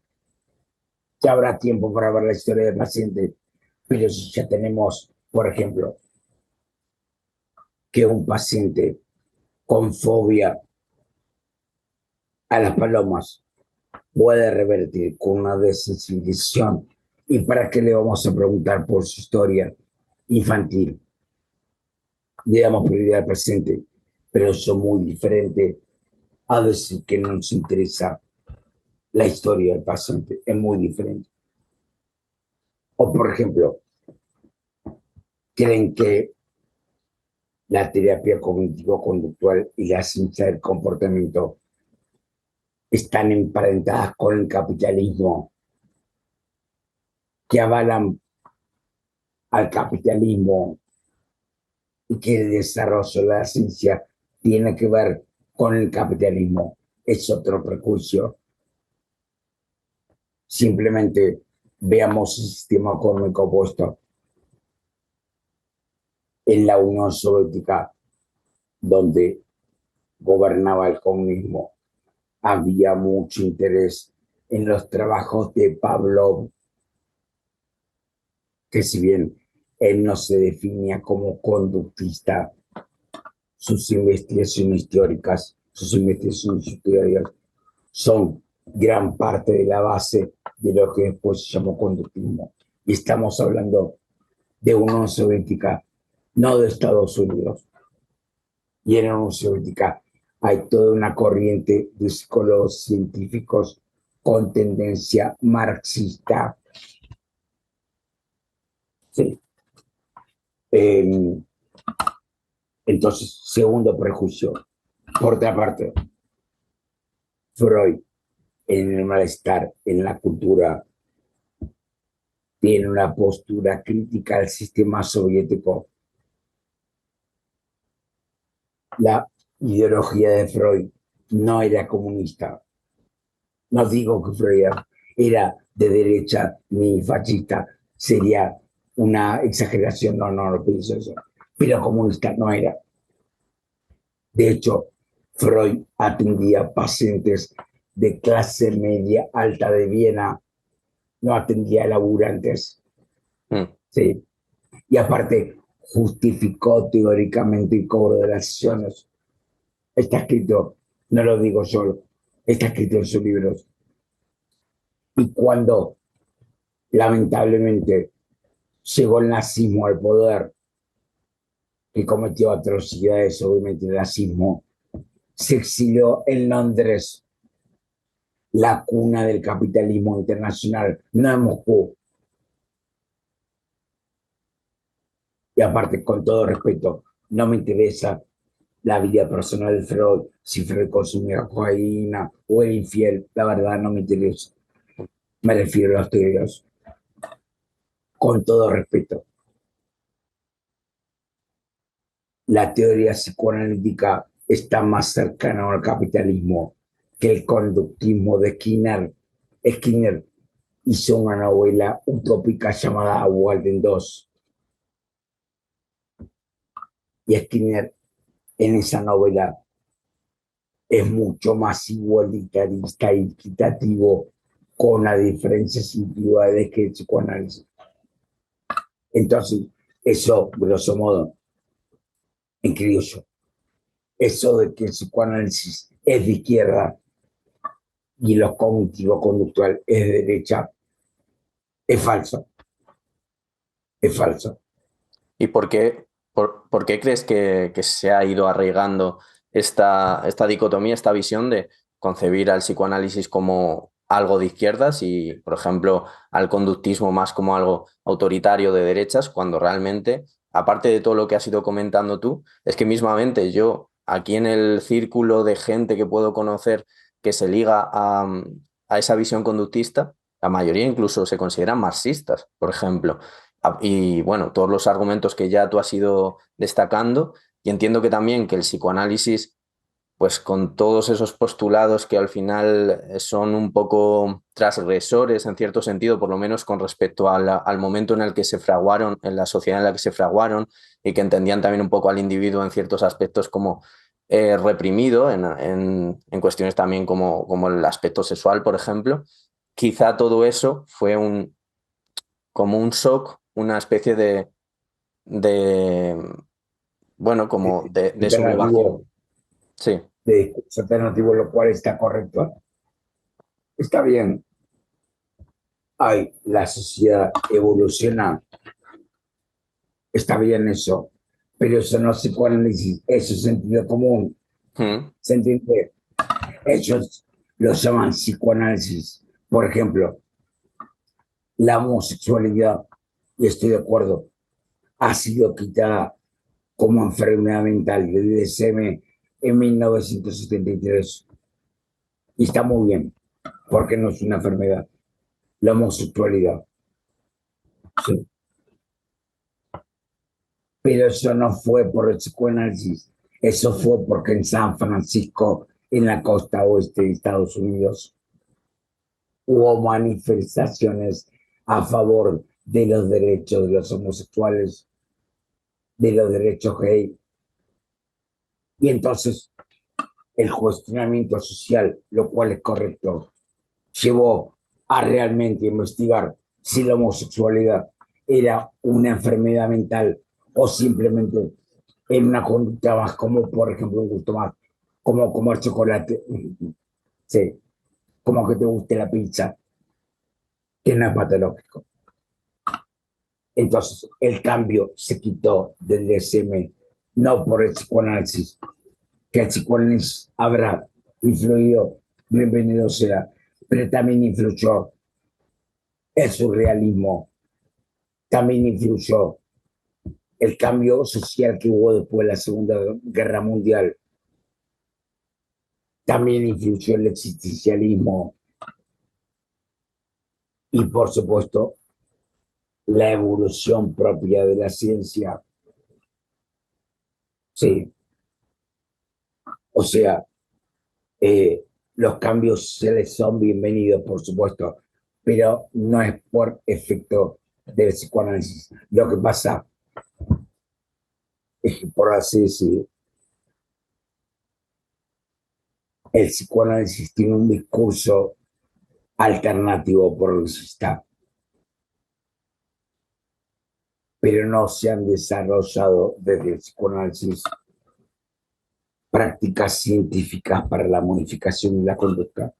ya habrá tiempo para ver la historia del paciente, pero si ya tenemos, por ejemplo, que un paciente con fobia a las palomas puede revertir con una desensibilización, ¿y para qué le vamos a preguntar por su historia infantil? Le damos prioridad al paciente, pero eso es muy diferente a decir que no nos interesa la historia del paciente, es muy diferente. O, por ejemplo, creen que la terapia cognitivo-conductual y la ciencia del comportamiento están emparentadas con el capitalismo, que avalan al capitalismo y que el desarrollo de la ciencia tiene que ver con el capitalismo. Es otro prejuicio. Simplemente veamos el sistema económico opuesto. En la Unión Soviética, donde gobernaba el comunismo, había mucho interés en los trabajos de Pavlov, que si bien él no se definía como conductista, sus investigaciones teóricas son gran parte de la base de lo que después se llamó conductismo. Y estamos hablando de una Unión Soviética, no de Estados Unidos. Y en la Unión Soviética hay toda una corriente de psicólogos científicos con tendencia marxista. Sí. Entonces, segundo prejuicio. Por otra parte, Freud, en el malestar, en la cultura, tiene una postura crítica al sistema soviético. La ideología de Freud no era comunista. No digo que Freud era de derecha ni fascista, sería una exageración, no pienso eso. Pero comunista no era. De hecho, Freud atendía pacientes de clase media alta de Viena, no atendía a laburantes. Sí. Y aparte, justificó teóricamente el cobro de las sesiones. Está escrito, no lo digo solo, está escrito en sus libros. Y cuando, lamentablemente, llegó el nazismo al poder, que cometió atrocidades, obviamente, el nazismo, se exilió en Londres, la cuna del capitalismo internacional, no en Moscú. Y aparte, con todo respeto, no me interesa la vida personal de Freud, si Freud consumía cocaína o era infiel, la verdad no me interesa. Me refiero a los teorías. Con todo respeto. La teoría psicoanalítica está más cercana al capitalismo que el conductismo de Skinner. Skinner hizo una novela utópica llamada Walden 2. Y Skinner en esa novela es mucho más igualitarista y equitativo, con la diferencia individuales que el psicoanálisis. Entonces, eso, grosso modo, en criollo, eso de que el psicoanálisis es de izquierda y lo cognitivo-conductual es de derecha, es falso. Es falso. ¿Y por qué crees que se ha ido arraigando esta dicotomía, esta visión de concebir al psicoanálisis como algo de izquierdas y, por ejemplo, al conductismo más como algo autoritario de derechas, cuando realmente, aparte de todo lo que has ido comentando tú, es que mismamente yo, aquí en el círculo de gente que puedo conocer que se liga a esa visión conductista, la mayoría incluso se consideran marxistas, por ejemplo. Y bueno, todos los argumentos que ya tú has ido destacando, y entiendo que también que el psicoanálisis, pues con todos esos postulados que al final son un poco transgresores en cierto sentido, por lo menos con respecto al momento en el que se fraguaron, en la sociedad en la que se fraguaron, y que entendían también un poco al individuo en ciertos aspectos como reprimido, en cuestiones también como el aspecto sexual, por ejemplo. quizá todo eso fue como un shock, una especie de bueno, como de sublevación. Alternativo, Sí. de discurso alternativo, lo cual está correcto. Está bien. La sociedad evoluciona, está bien eso, pero eso no es psicoanálisis, eso es sentido común. Mm. ¿Se entiende? Ellos lo llaman psicoanálisis. Por ejemplo, la homosexualidad, y estoy de acuerdo, ha sido quitada como enfermedad mental del DSM en 1973. Y está muy bien, porque no es una enfermedad. La homosexualidad. Sí. Pero eso no fue por el psicoanálisis, eso fue porque en San Francisco, en la costa oeste de Estados Unidos, hubo manifestaciones a favor de los derechos de los homosexuales, de los derechos gay. Y entonces el cuestionamiento social, lo cual es correcto, llevó a realmente investigar si la homosexualidad era una enfermedad mental o simplemente en una conducta más como, por ejemplo, un gusto más, como comer chocolate, sí, como que te guste la pizza, que no es patológico. Entonces, el cambio se quitó del DSM, no por el psicoanálisis, que el psicoanálisis habrá influido, bienvenido sea, pero también influyó el surrealismo, también influyó el cambio social que hubo después de la Segunda Guerra Mundial, también influyó el existencialismo y, por supuesto, la evolución propia de la ciencia. Sí, o sea, los cambios se les son bienvenidos, por supuesto, pero no es por efecto del psicoanálisis. Lo que pasa es que, por así decir, el psicoanálisis tiene un discurso alternativo progresista, pero no se han desarrollado desde el psicoanálisis prácticas científicas para la modificación de la conducta.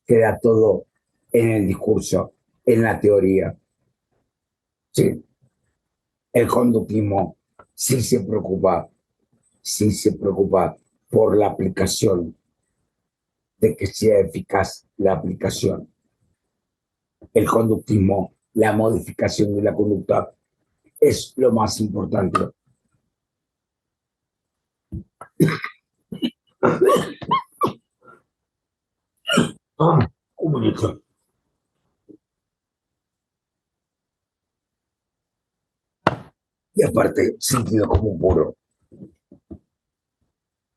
Queda todo en el discurso, en la teoría. Sí, el conductismo sí se preocupa por la aplicación, de que sea eficaz la aplicación. El conductismo, la modificación de la conducta, es lo más importante. Un minuto. Y aparte, sentido común puro.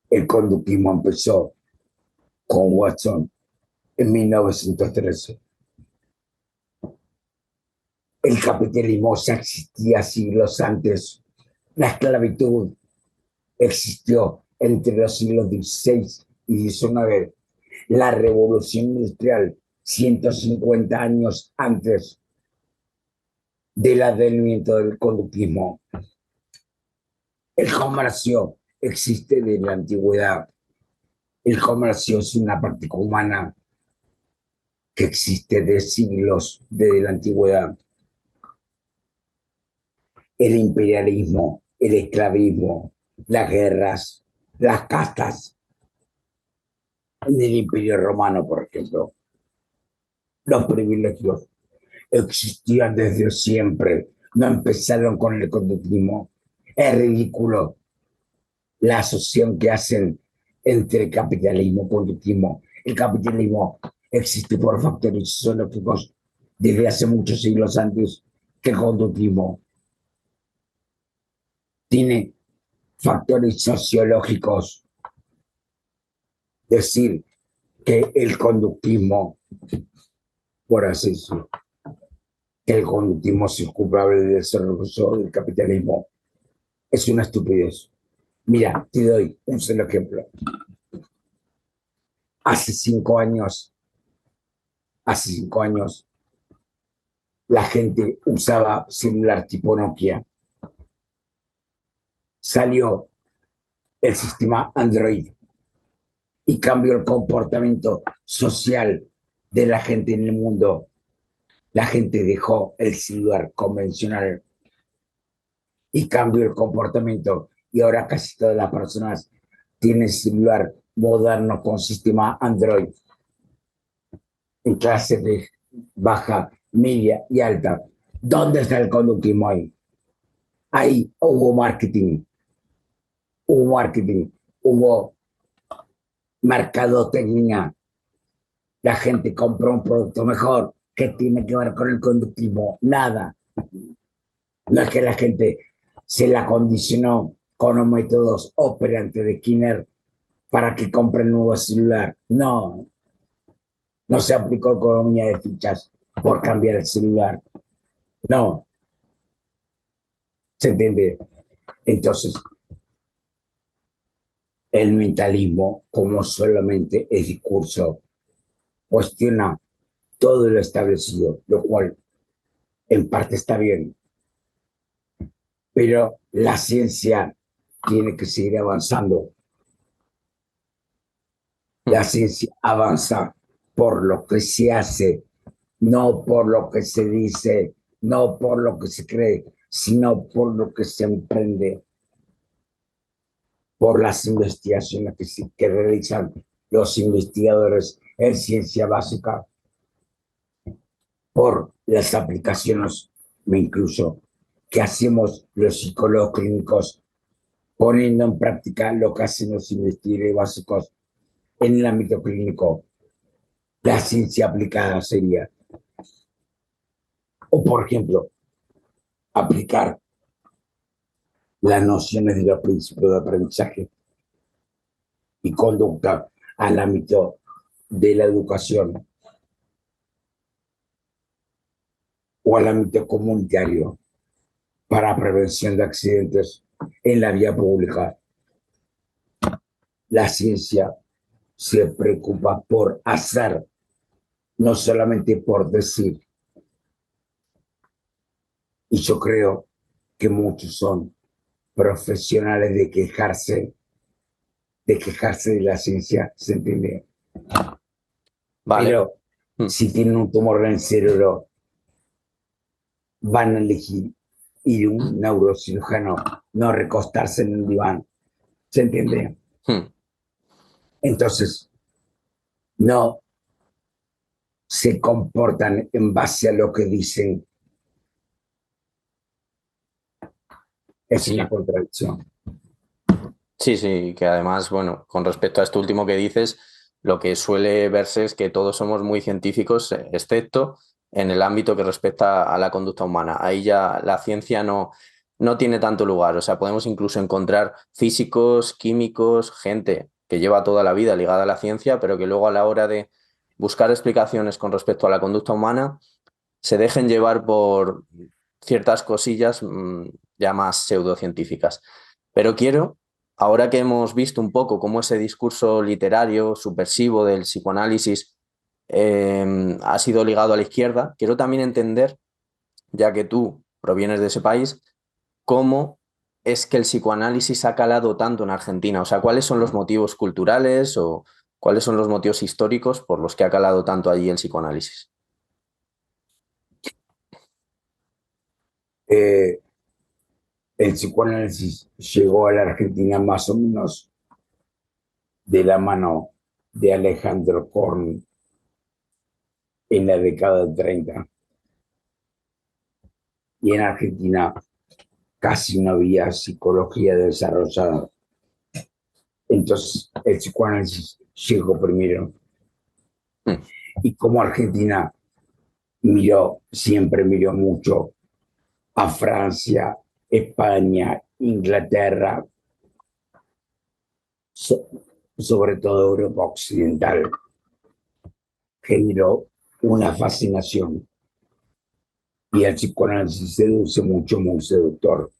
El conductismo empezó con Watson en 1913. El capitalismo ya existía siglos antes. La esclavitud existió entre los siglos XVI y XIX. La revolución industrial, 150 años antes del advenimiento del conductismo. El comercio existe desde la antigüedad. El comercio es una práctica humana que existe de siglos desde la antigüedad. El imperialismo, el esclavismo, las guerras, las castas. En el Imperio Romano, por ejemplo, los privilegios existían desde siempre, no empezaron con el conductismo. Es ridículo la asociación que hacen entre capitalismo y conductismo. El capitalismo existe por factores sociológicos desde hace muchos siglos antes que el conductismo. Tiene factores sociológicos. Decir que el conductismo, por así decirlo, que el conductismo es culpable del desarrollo del capitalismo, es una estupidez. Mira, te doy un solo ejemplo. Hace 5 años hace 5 años, la gente usaba celular tipo Nokia. Salió el sistema Android y cambió el comportamiento social de la gente en el mundo. La gente dejó el celular convencional y cambió el comportamiento. Y ahora casi todas las personas tienen celular moderno con sistema Android en clase de baja, media y alta. ¿Dónde está el conductismo ahí? Ahí hubo mercadotecnia. La gente compró un producto mejor. ¿Qué tiene que ver con el conductismo? Nada. No es que la gente se la condicionó con los métodos operantes de Skinner para que compre el nuevo celular. No, no se aplicó economía de fichas por cambiar el celular. No, ¿se entiende? Entonces, el mentalismo, como solamente es discurso, cuestiona todo lo establecido, lo cual en parte está bien, pero la ciencia tiene que seguir avanzando. La ciencia avanza por lo que se hace, no por lo que se dice, no por lo que se cree, sino por lo que se emprende, por las investigaciones que realizan los investigadores en ciencia básica, por las aplicaciones, me incluyo, que hacemos los psicólogos clínicos, poniendo en práctica lo que hacen los investigadores básicos en el ámbito clínico. La ciencia aplicada sería, o por ejemplo, aplicar las nociones de los principios de aprendizaje y conducta al ámbito de la educación o al ámbito comunitario para prevención de accidentes en la vía pública. La ciencia se preocupa por hacer, no solamente por decir. Y yo creo que muchos son profesionales de quejarse de la ciencia, ¿se entiende? Vale. Pero si tienen un tumor en el cerebro, van a elegir ir a un neurocirujano, no recostarse en un diván, ¿se entiende? Entonces, no se comportan en base a lo que dicen. Es una contradicción. Sí, sí, que además, bueno, con respecto a esto último que dices, lo que suele verse es que todos somos muy científicos, excepto en el ámbito que respecta a la conducta humana. Ahí ya la ciencia no tiene tanto lugar. O sea, podemos incluso encontrar físicos, químicos, gente que lleva toda la vida ligada a la ciencia, pero que luego a la hora de buscar explicaciones con respecto a la conducta humana, se dejen llevar por ciertas cosillas ya más pseudocientíficas. Pero quiero, ahora que hemos visto un poco cómo ese discurso literario subversivo del psicoanálisis ha sido ligado a la izquierda, quiero también entender, ya que tú provienes de ese país, cómo es que el psicoanálisis ha calado tanto en Argentina. O sea, ¿cuáles son los motivos culturales o cuáles son los motivos históricos por los que ha calado tanto allí el psicoanálisis? El psicoanálisis llegó a la Argentina más o menos de la mano de Alejandro Korn en la década del 30. Y en Argentina casi no había psicología desarrollada. Entonces el psicoanálisis llegó primero. Y como Argentina siempre miró mucho a Francia, España, Inglaterra, sobre todo Europa Occidental, generó una fascinación. Y el psicoanálisis seduce mucho, muy seductor.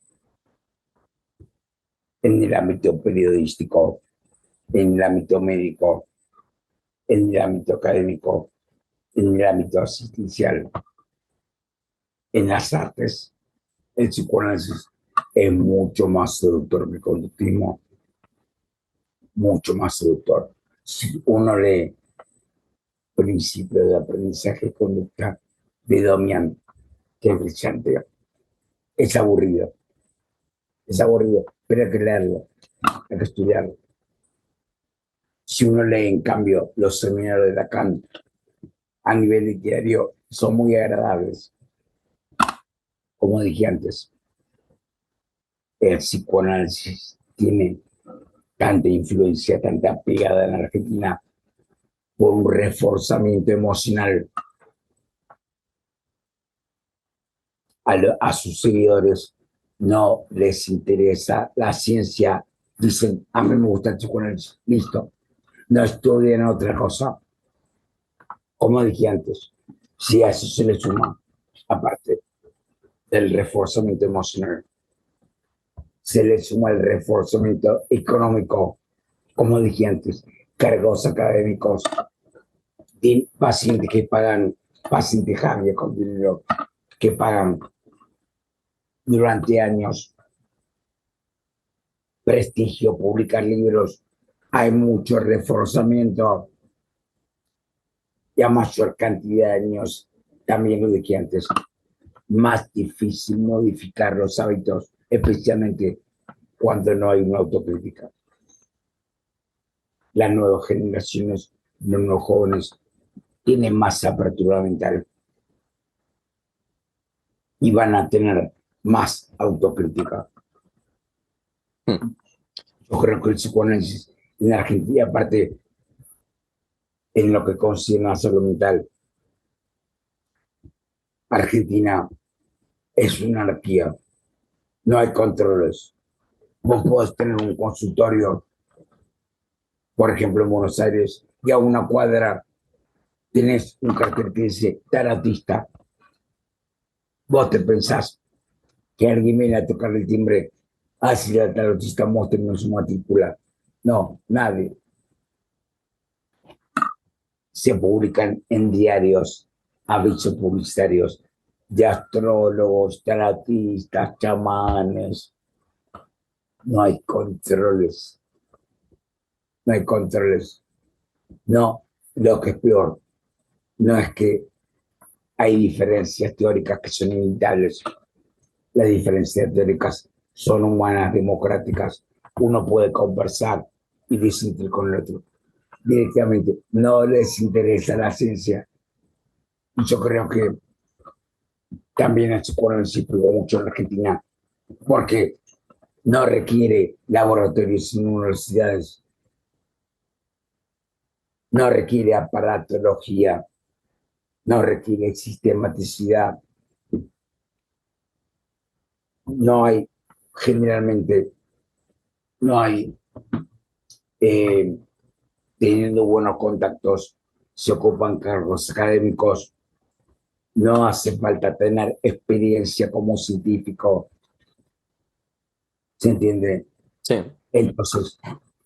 En el ámbito periodístico, en el ámbito médico, en el ámbito académico, en el ámbito asistencial, en las artes, el psicoanálisis es mucho más seductor que el conductismo, mucho más seductor. Si uno lee Principio de Aprendizaje y Conducta de Domian, que es brillante, es aburrido, pero hay que leerlo, hay que estudiarlo. Si uno lee, en cambio, los seminarios de Lacan a nivel literario, son muy agradables. Como dije antes, el psicoanálisis tiene tanta influencia, tanta pegada en Argentina por un reforzamiento emocional a sus seguidores. No les interesa la ciencia, dicen, a mí me gusta el psicoanálisis, listo, no estudian otra cosa. Como dije antes, si a eso se le suma, aparte del reforzamiento emocional, se le suma el reforzamiento económico, como dije antes, cargos académicos, pacientes que pagan, pacientes Javier con dinero, que pagan durante años, prestigio, publicar libros, hay mucho reforzamiento y a mayor cantidad de años, también lo dije antes, más difícil modificar los hábitos, especialmente cuando no hay una autocrítica. Las nuevas generaciones, los nuevos jóvenes, tienen más apertura mental y van a tener más autocrítica. Yo creo que el psicoanálisis en Argentina, aparte en lo que concierne a la salud mental, Argentina es una anarquía, no hay controles. Vos podés tener un consultorio, por ejemplo, en Buenos Aires, y a una cuadra tenés un cartel que dice tarotista. Vos te pensás que alguien viene a tocar el timbre, si la tarotista muestra su matrícula. No, nadie. Se publican en diarios avisos publicitarios de astrólogos, tarotistas, chamanes. No hay controles. No hay controles. No, lo que es peor, no es que hay diferencias teóricas que son inevitables. Las diferencias teóricas son humanas, democráticas. Uno puede conversar y disentir con el otro. Directamente, no les interesa la ciencia. Y yo creo que también el psicoanálisis pegó mucho en Argentina, porque no requiere laboratorios en universidades, no requiere aparatología, no requiere sistematicidad. No hay, generalmente, no hay, teniendo buenos contactos, se ocupan cargos académicos, no hace falta tener experiencia como científico, ¿se entiende? Sí. Entonces,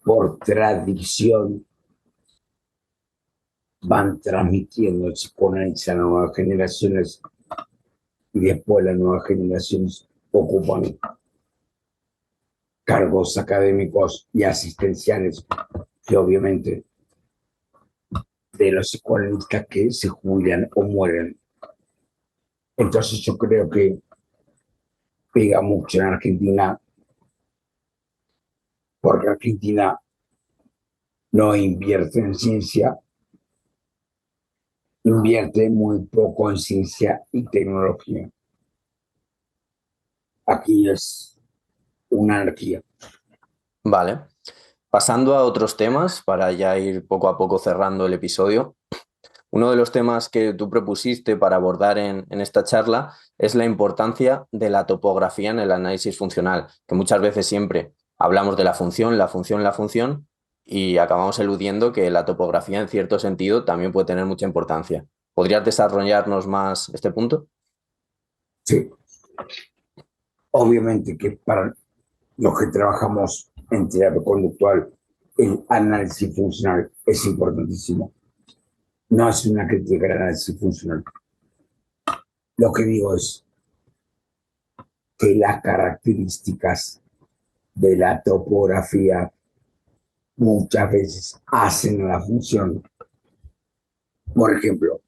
por tradición, van transmitiendo el psicoanálisis a las nuevas generaciones y después las nuevas generaciones ocupan cargos académicos y asistenciales que obviamente de los psicoanalistas que se jubilan o mueren. Entonces yo creo que pega mucho en Argentina porque Argentina no invierte en ciencia, invierte muy poco en ciencia y tecnología. Aquí es una anarquía. Vale. Pasando a otros temas, para ya ir poco a poco cerrando el episodio, uno de los temas que tú propusiste para abordar en esta charla es la importancia de la topografía en el análisis funcional, que muchas veces siempre hablamos de la función, y acabamos eludiendo que la topografía en cierto sentido también puede tener mucha importancia. ¿Podrías desarrollarnos más este punto? Sí. Obviamente que para los que trabajamos en terapia conductual, el análisis funcional es importantísimo. No es una crítica al análisis funcional. Lo que digo es que las características de la topografía muchas veces hacen la función. Por ejemplo,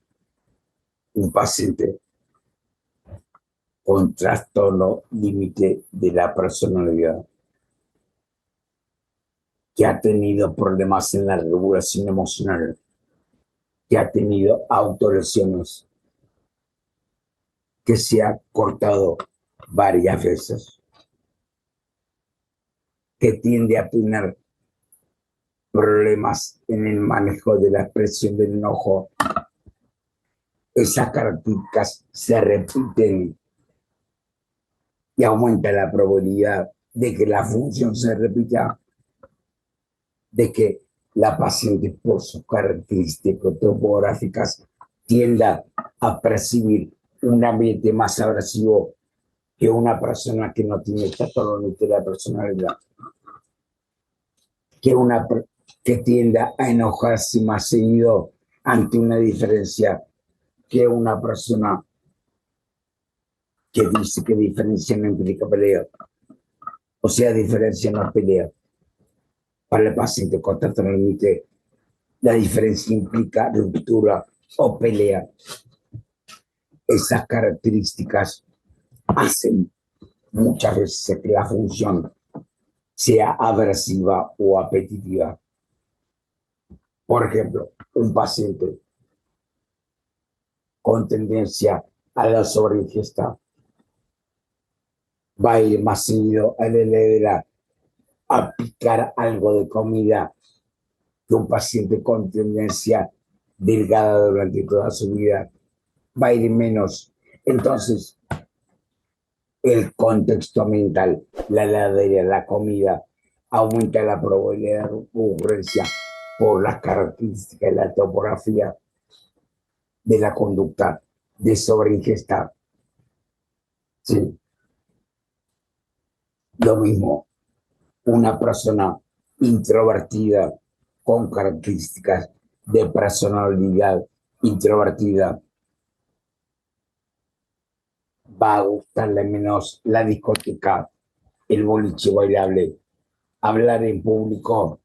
un paciente con trastorno límite de la personalidad que ha tenido problemas en la regulación emocional, que ha tenido autolesiones, que se ha cortado varias veces, que tiende a tener problemas en el manejo de la expresión del enojo. Esas características se repiten y aumenta la probabilidad de que la función se repita, de que la paciente, por sus características topográficas, tienda a percibir un ambiente más abrasivo que una persona que no tiene trastorno de la personalidad, que tienda a enojarse más seguido ante una diferencia que una persona que dice que diferencia no implica pelea. O sea, diferencia no es pelea. Para el paciente con trastorno límite, la diferencia implica ruptura o pelea. Esas características hacen muchas veces que la función sea aversiva o apetitiva. Por ejemplo, un paciente con tendencia a la sobreingesta va a ir más seguido a la heladera a picar algo de comida que un paciente con tendencia delgada durante toda su vida va a ir menos. Entonces, el contexto mental, la heladera, la comida, aumenta la probabilidad de ocurrencia por las características de la topografía de la conducta de sobreingesta. Sí. Lo mismo, una persona introvertida con características de personalidad introvertida va a gustarle menos la discoteca, el boliche bailable, hablar en público,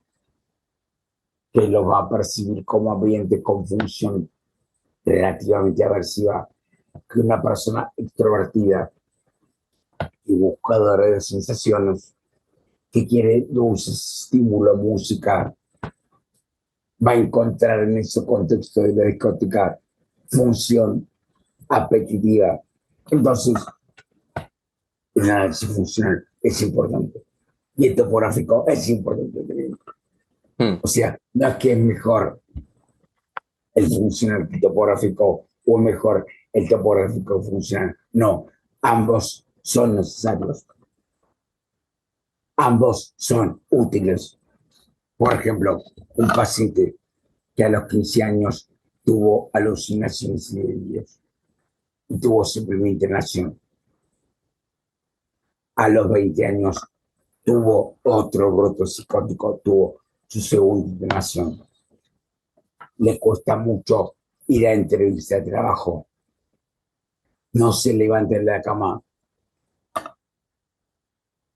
que lo va a percibir como ambiente con función relativamente aversiva, que una persona extrovertida y buscadora de sensaciones, que quiere dulces, estímulo, música, va a encontrar en ese contexto de la discoteca función apetitiva. Entonces, el análisis funcional es importante. Y el topográfico es importante también. O sea, no es que es mejor el funcional que el topográfico o mejor el topográfico funcional. No, ambos son necesarios. Ambos son útiles. Por ejemplo, un paciente que a los 15 años tuvo alucinaciones y delirios y tuvo su primera internación. A los 20 años tuvo otro brote psicótico, tuvo su segunda internación. Le cuesta mucho ir a entrevista de trabajo. No se levanta de la cama.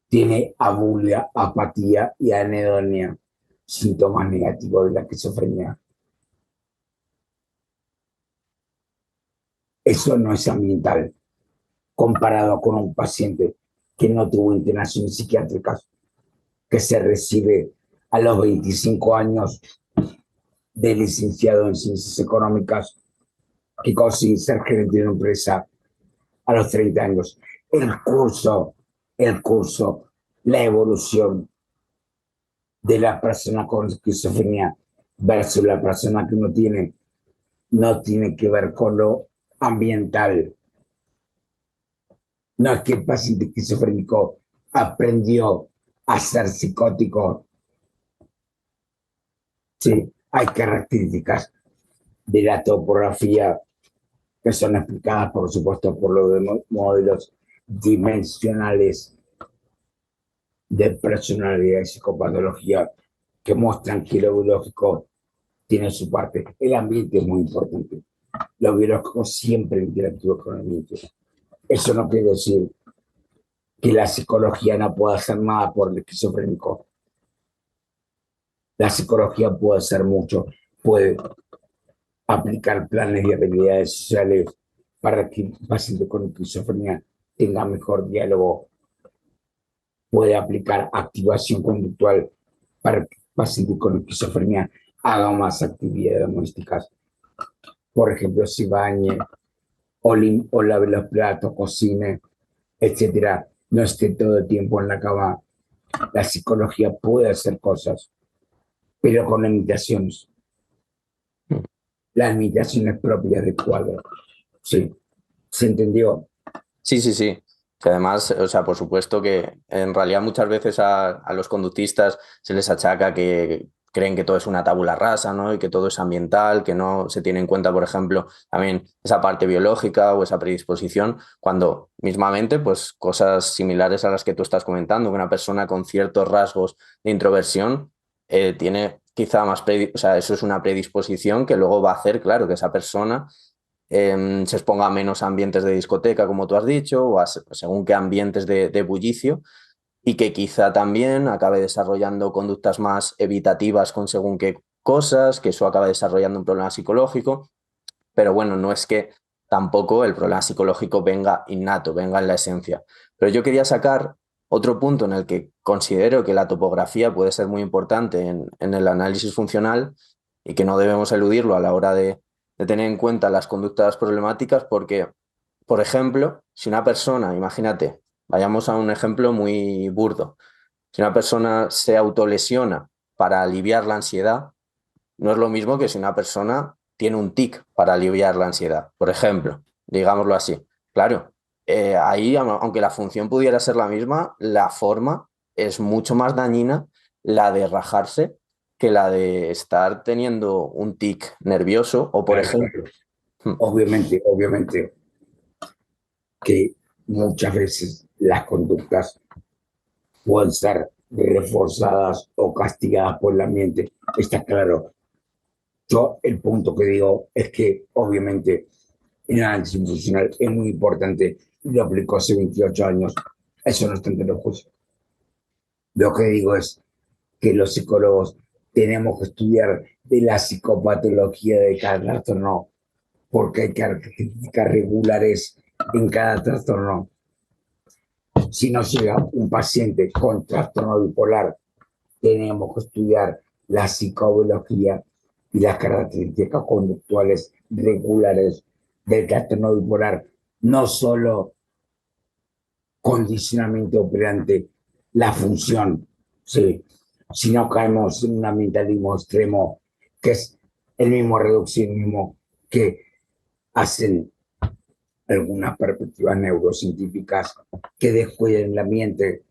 Tiene abulia, apatía y anedonia, síntomas negativos de la esquizofrenia. Eso no es ambiental, comparado con un paciente que no tuvo internaciones psiquiátricas, que se recibe a los 25 años de licenciado en Ciencias Económicas, que consigue ser gerente de una empresa a los 30 años. El curso, la evolución de la persona con esquizofrenia versus la persona que no tiene que ver con lo ambiental. No es que el paciente esquizofrénico aprendió a ser psicótico. Sí, hay características de la topografía que son explicadas, por supuesto, por los modelos dimensionales de personalidad y psicopatología que muestran que lo biológico tiene su parte. El ambiente es muy importante. Lo biológico siempre interactúa con el ambiente. Eso no quiere decir que la psicología no pueda hacer nada por el esquizofrénico. La psicología puede hacer mucho, puede aplicar planes y habilidades sociales para que el paciente con esquizofrenia tenga mejor diálogo, puede aplicar activación conductual para que el paciente con esquizofrenia haga más actividades domésticas. Por ejemplo, si bañe o lave los platos, cocine, etcétera, no esté todo el tiempo en la cama. La psicología puede hacer cosas, pero con limitaciones. Las limitaciones propias del cuadro. Sí, ¿se entendió? Sí, sí, sí. Que además, o sea, por supuesto que en realidad muchas veces a los conductistas se les achaca que creen que todo es una tabula rasa, ¿no? Y que todo es ambiental, que no se tiene en cuenta, por ejemplo, también esa parte biológica o esa predisposición, cuando mismamente, pues cosas similares a las que tú estás comentando, que una persona con ciertos rasgos de introversión tiene quizá más, o sea, eso es una predisposición que luego va a hacer, claro, que esa persona se exponga a menos ambientes de discoteca, como tú has dicho, o a según qué ambientes de bullicio, y que quizá también acabe desarrollando conductas más evitativas con según qué cosas, que eso acabe desarrollando un problema psicológico, pero bueno, no es que tampoco el problema psicológico venga innato, venga en la esencia. Pero yo quería sacar otro punto en el que considero que la topografía puede ser muy importante en el análisis funcional y que no debemos eludirlo a la hora de tener en cuenta las conductas problemáticas porque, por ejemplo, si una persona, imagínate, vayamos a un ejemplo muy burdo, si una persona se autolesiona para aliviar la ansiedad, no es lo mismo que si una persona tiene un tic para aliviar la ansiedad, por ejemplo, digámoslo así. Claro, ahí, aunque la función pudiera ser la misma, la forma es mucho más dañina, la de rajarse, que la de estar teniendo un tic nervioso o, por Claro, ejemplo... claro. Obviamente que muchas veces las conductas pueden ser reforzadas o castigadas por el ambiente. Está claro. Yo el punto que digo es que obviamente el análisis funcional es muy importante y lo aplicó hace 28 años. Eso no está entre los juicios. Lo que digo es que los psicólogos tenemos que estudiar de la psicopatología de cada trastorno porque hay características regulares en cada trastorno. Si nos llega un paciente con trastorno bipolar, tenemos que estudiar la psicobiología y las características conductuales regulares del trastorno bipolar, no solo condicionamiento operante, la función, sí, si no caemos en un ambientalismo extremo, que es el mismo reduccionismo que hacen algunas perspectivas neurocientíficas que descuiden el ambiente.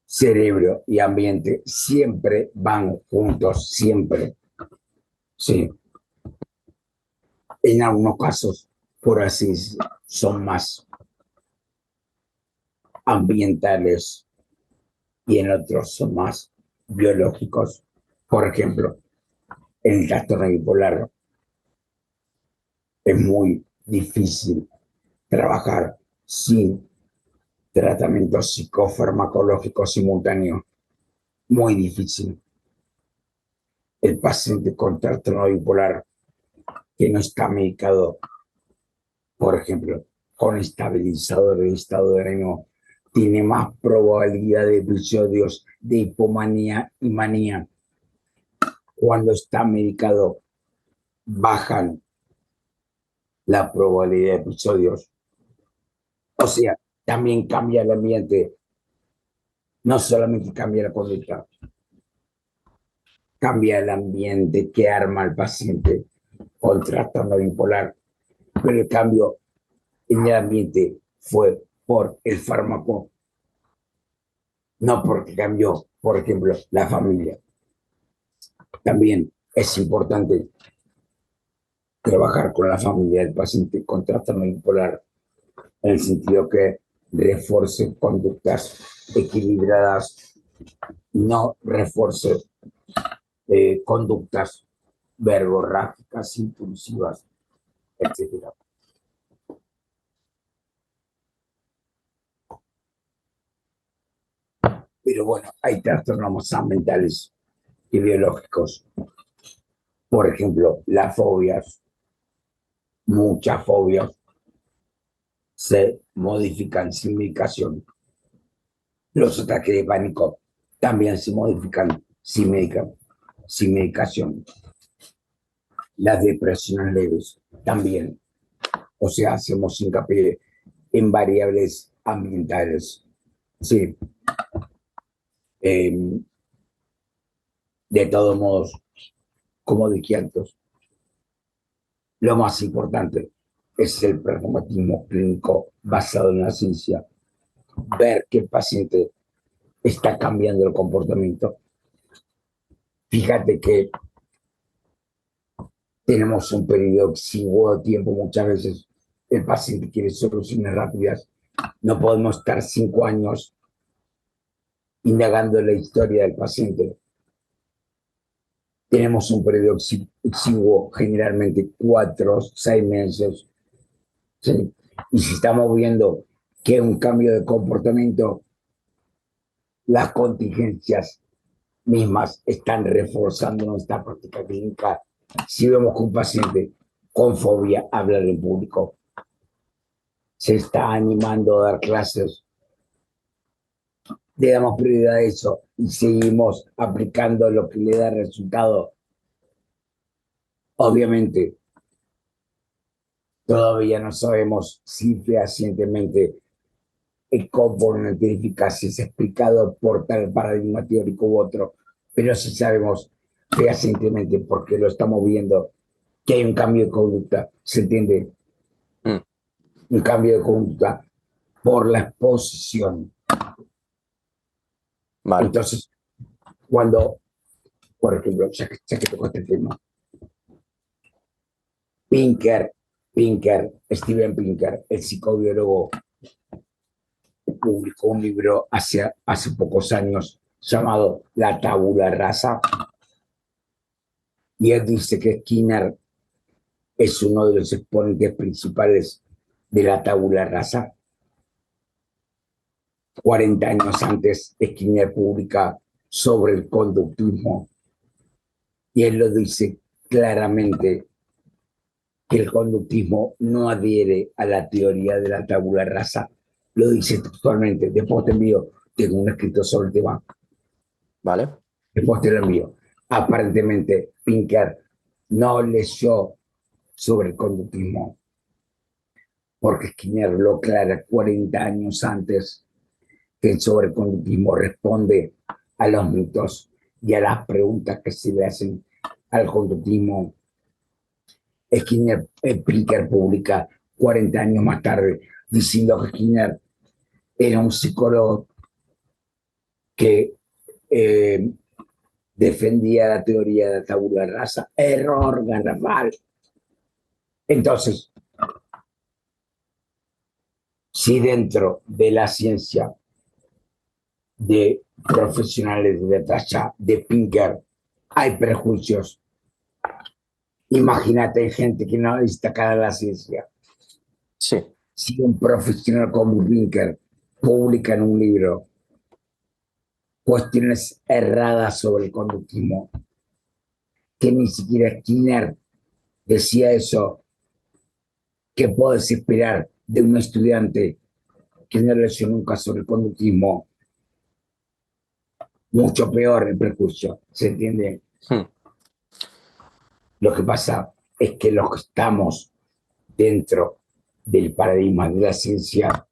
Cerebro y ambiente siempre van juntos, siempre. Sí. En algunos casos, por así son más ambientales y en otros son más biológicos. Por ejemplo, en el trastorno bipolar es muy difícil trabajar sin tratamiento psicofarmacológico simultáneo. Muy difícil. El paciente con trastorno bipolar que no está medicado, por ejemplo, con estabilizador de estado de ánimo, tiene más probabilidad de episodios de hipomanía y manía. Cuando está medicado, bajan la probabilidad de episodios. O sea, también cambia el ambiente. No solamente cambia la conducta, cambia el ambiente que arma el paciente con trastorno bipolar. Pero el cambio en el ambiente fue por el fármaco, no porque cambió, por ejemplo, la familia. También es importante trabajar con la familia del paciente con trastorno bipolar, en el sentido que refuerce conductas equilibradas, no refuerce conductas verborrágicas, impulsivas, etc. Pero bueno, hay trastornos mentales y biológicos. Por ejemplo, las fobias, muchas fobias, se modifican sin medicación. Los ataques de pánico también se modifican sin medicación. Las depresiones leves también. O sea, hacemos hincapié en variables ambientales. Sí. De todos modos, como dije antes, lo más importante es el pragmatismo clínico basado en la ciencia. Ver que el paciente está cambiando el comportamiento. Fíjate que tenemos un periodo exiguo de tiempo, muchas veces el paciente quiere soluciones rápidas. No podemos estar 5 años indagando la historia del paciente. Tenemos un periodo exiguo, generalmente 4, 6 meses. ¿Sí? Y si estamos viendo que hay un cambio de comportamiento, las contingencias mismas están reforzando nuestra práctica clínica. Si vemos que un paciente con fobia a hablar en público se está animando a dar clases, le damos prioridad a eso y seguimos aplicando lo que le da resultado. Obviamente, todavía no sabemos si fehacientemente el componente de eficacia es explicado por tal paradigma teórico u otro, pero sí sabemos fehacientemente, porque lo estamos viendo, que hay un cambio de conducta, ¿se entiende? Un cambio de conducta por la exposición. Vale. Entonces, cuando, por ejemplo, ya que tocó este tema, Steven Pinker, el psicobiólogo, publicó un libro hace pocos años llamado La tabula rasa, y él dice que Skinner es uno de los exponentes principales de la tabula rasa. 40 años antes, Skinner publica sobre el conductismo y él lo dice claramente, que el conductismo no adhiere a la teoría de la tabula rasa. Lo dice textualmente. Después te envío, tengo un escrito sobre el tema. Vale. Después te lo envío. Aparentemente, Pinker no leyó sobre el conductismo, porque Skinner lo aclara 40 años antes, que el sobreconductismo responde a los mitos y a las preguntas que se le hacen al conductismo. Pinker publica 40 años más tarde diciendo que Skinner era un psicólogo que defendía la teoría de la tabula rasa. Error garrafal. Entonces, si dentro de la ciencia de profesionales de talla de Pinker hay prejuicios, imagínate gente que no destaca la ciencia. Sí. Si un profesional como Pinker publica en un libro cuestiones erradas sobre el conductismo, que ni siquiera Skinner decía eso, ¿qué puedes esperar de un estudiante que no leyó nunca sobre el conductismo? Mucho peor el prejuicio, ¿se entiende? Lo que pasa es que los que estamos dentro del paradigma de la ciencia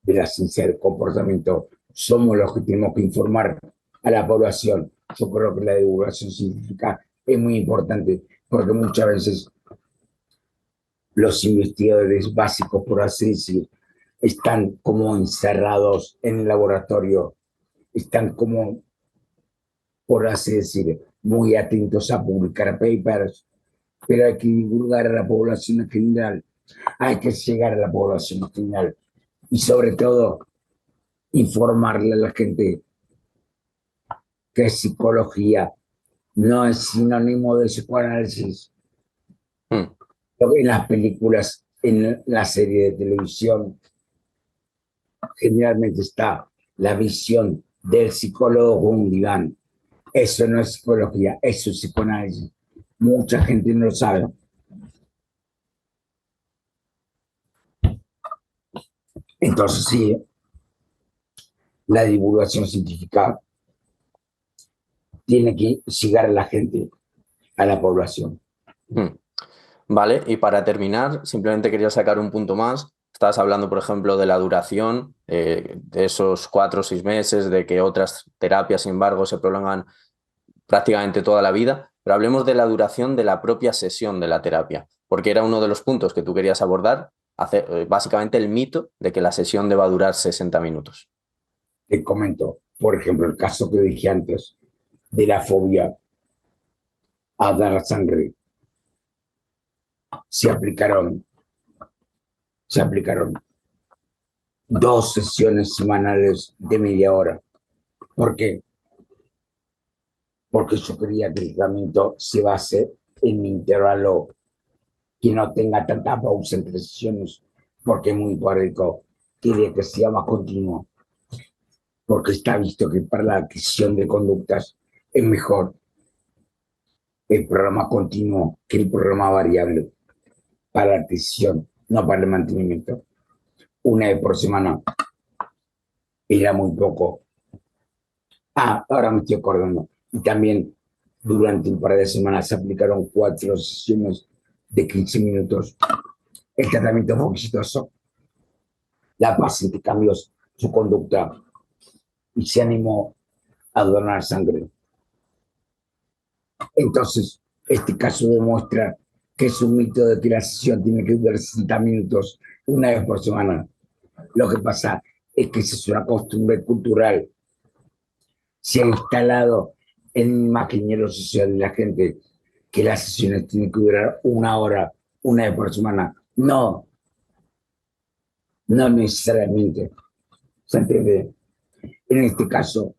del comportamiento, somos los que tenemos que informar a la población. Yo creo que la divulgación científica es muy importante, porque muchas veces los investigadores básicos, por así decir, están como encerrados en el laboratorio, están como, por así decir, muy atentos a publicar papers, pero hay que divulgar a la población en general, hay que llegar a la población en general y sobre todo informarle a la gente que psicología no es sinónimo de psicoanálisis. Mm. En las películas, en la serie de televisión, generalmente está la visión del psicólogo con un diván. Eso no es psicología, eso es psicoanálisis. Mucha gente no lo sabe. Entonces, sí, la divulgación científica tiene que llegar a la gente, a la población. Mm. Vale, y para terminar, simplemente quería sacar un punto más. Estabas hablando, por ejemplo, de la duración, de esos 4 o 6 meses, de que otras terapias, sin embargo, se prolongan prácticamente toda la vida, pero hablemos de la duración de la propia sesión de la terapia, porque era uno de los puntos que tú querías abordar, básicamente el mito de que la sesión deba durar 60 minutos. Te comento, por ejemplo, el caso que dije antes de la fobia a dar sangre. Se aplicaron 2 sesiones semanales de media hora. ¿Por qué? Porque yo quería que el tratamiento se base en mi intervalo, que no tenga tanta pausa entre sesiones, porque es muy parético, quería que sea más continuo, porque está visto que para la adquisición de conductas es mejor el programa continuo que el programa variable para la adquisición, no para el mantenimiento. Una vez por semana era muy poco. Ahora me estoy acordando. Y también durante un par de semanas se aplicaron 4 sesiones de 15 minutos. El tratamiento fue exitoso. La paciente cambió su conducta y se animó a donar sangre. Entonces, este caso demuestra que es un mito de que la sesión tiene que durar 60 minutos una vez por semana. Lo que pasa es que esa es una costumbre cultural. Se ha instalado en el imaginero social de la gente que las sesiones tienen que durar 1 hora, una vez por semana. No, no necesariamente. ¿Se entiende? En este caso,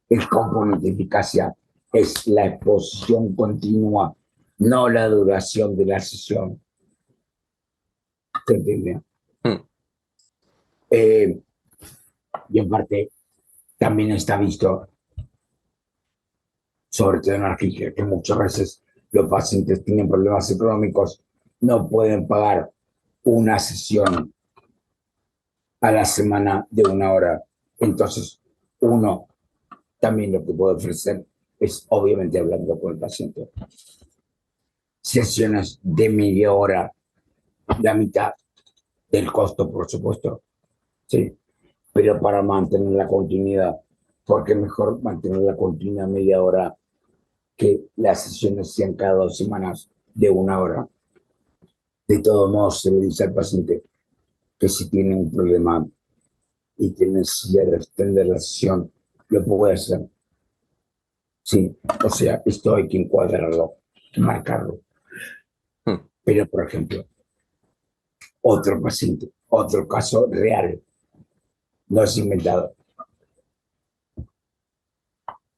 el componente de eficacia es la exposición continua, no la duración de la sesión. ¿Se entiende? Mm. Y en parte también está visto, sobre todo en Argentina, que muchas veces los pacientes tienen problemas económicos, no pueden pagar una sesión a la semana de 1 hora. Entonces, uno también lo que puede ofrecer es, obviamente, hablando con el paciente, sesiones de media hora, la mitad del costo, por supuesto, sí, pero para mantener la continuidad, porque es mejor mantener la continuidad media hora que las sesiones sean cada 2 semanas de 1 hora. De todos modos, se le dice al paciente que si tiene un problema y tiene necesidad de extender la sesión, lo puede hacer. Sí, o sea, esto hay que encuadrarlo, marcarlo. Pero, por ejemplo, otro paciente, otro caso real, no es inventado,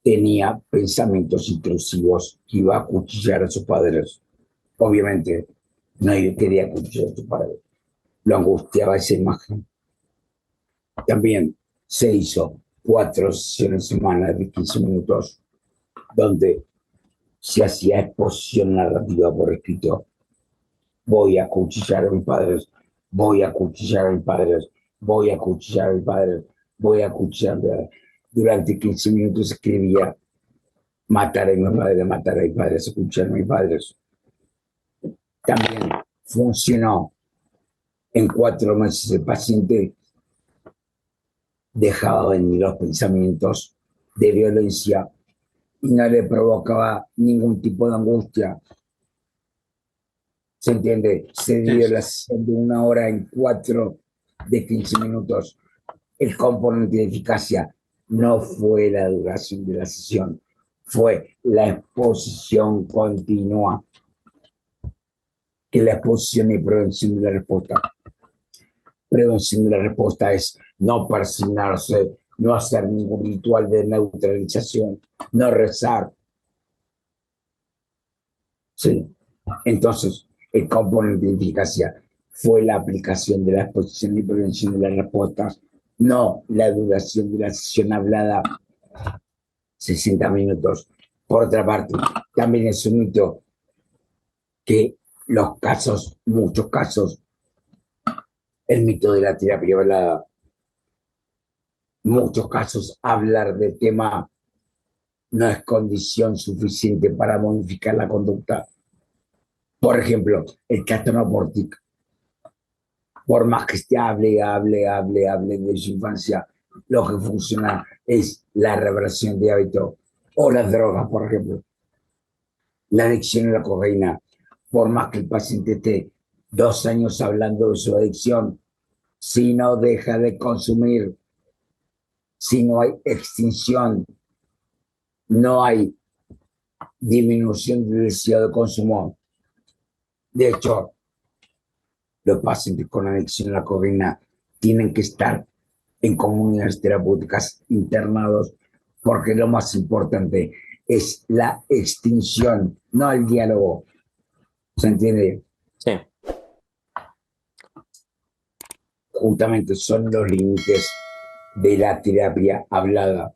tenía pensamientos intrusivos que iba a acuchillar a sus padres. Obviamente, nadie quería acuchillar a sus padres. Lo angustiaba esa imagen. También se hizo 4 sesiones semanales de 15 minutos, donde se hacía exposición narrativa por escrito. Voy a acuchillar a mis padres, voy a acuchillar a mis padres, voy a acuchillar a mis padres, voy a acuchillar a mis padres. Durante 15 minutos escribía, matar a mis padres, acuchillar a mis padres. También funcionó. En 4 meses el paciente dejaba venir los pensamientos de violencia y no le provocaba ningún tipo de angustia. ¿Se entiende? Se dio la sesión de 1 hora en 4 de 15 minutos. El componente de eficacia no fue la duración de la sesión, fue la exposición continua. Que la exposición y prevención de la respuesta. Prevención de la respuesta es no persignarse, no hacer ningún ritual de neutralización, no rezar, Sí. Entonces, el componente de eficacia fue la aplicación de la exposición y prevención de las respuestas, no la duración de la sesión hablada, 60 minutos. Por otra parte, también es un mito que los casos, muchos casos, el mito de la terapia hablada, muchos casos hablar del tema no es condición suficiente para modificar la conducta. Por ejemplo, el trastorno por TIC. Por más que esté hable de su infancia, lo que funciona es la reversión de hábito o las drogas, por ejemplo. La adicción a la cocaína, por más que el paciente esté 2 años hablando de su adicción, si no deja de consumir, si no hay extinción, no hay disminución del deseo de consumo. De hecho, los pacientes con adicción a la cocaína tienen que estar en comunidades terapéuticas internados porque lo más importante es la extinción, no el diálogo. ¿Se entiende? Sí. Justamente son los límites de la terapia hablada.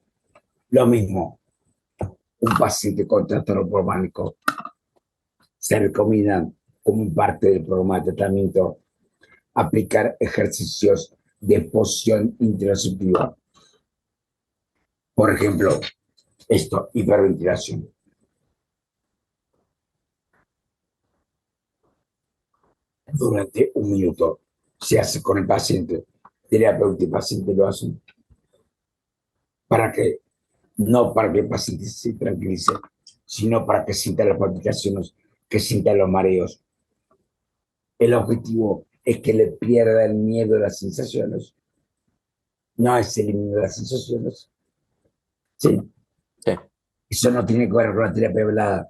Lo mismo, un paciente con trastorno por pánico se recomienda como parte del programa de tratamiento aplicar ejercicios de exposición intraceptiva. Por ejemplo, hiperventilación. Durante 1 minuto se hace con el paciente, terapeuta y paciente lo hacen. ¿Para qué? No para que el paciente se tranquilice, sino para que sienta las palpitaciones, que sienta los mareos. El objetivo es que le pierda el miedo a las sensaciones. No es eliminar las sensaciones. Sí. Sí. Eso no tiene que ver con la terapia hablada.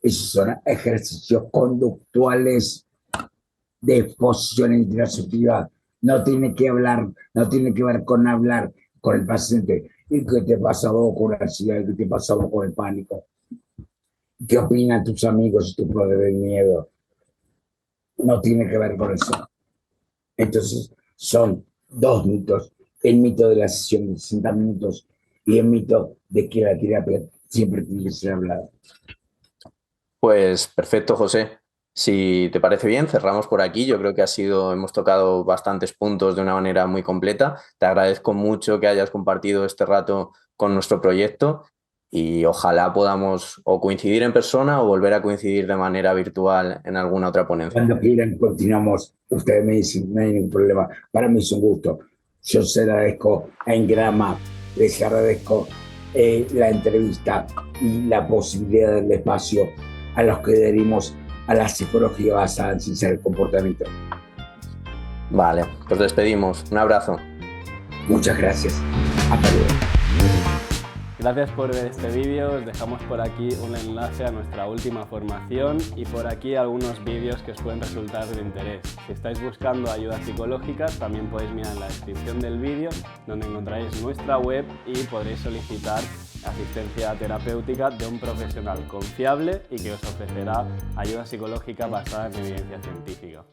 Esos son ejercicios conductuales de exposición intraceptiva. No tiene que ver con hablar con el paciente. ¿Y qué te pasa vos con la ansiedad? ¿Qué te pasa vos con el pánico? ¿Qué opinan tus amigos si tú puedes ver miedo? No tiene que ver con eso. Entonces, son 2 mitos. El mito de la sesión de 60 minutos y el mito de que la terapia siempre tiene que ser hablada. Pues perfecto, José. Si te parece bien, cerramos por aquí. Yo creo que hemos tocado bastantes puntos de una manera muy completa. Te agradezco mucho que hayas compartido este rato con nuestro proyecto y ojalá podamos o coincidir en persona o volver a coincidir de manera virtual en alguna otra ponencia. Cuando quieran, continuamos. Ustedes me dicen, no hay ningún problema. Para mí es un gusto. Yo se agradezco a Engrama, les agradezco la entrevista y la posibilidad del espacio a los que adherimos a la psicología basada en ciencia del comportamiento. Vale, pues despedimos. Un abrazo. Muchas gracias. Hasta luego. Gracias por ver este vídeo, os dejamos por aquí un enlace a nuestra última formación y por aquí algunos vídeos que os pueden resultar de interés. Si estáis buscando ayuda psicológica, también podéis mirar en la descripción del vídeo, donde encontraréis nuestra web y podréis solicitar asistencia terapéutica de un profesional confiable y que os ofrecerá ayuda psicológica basada en evidencia científica.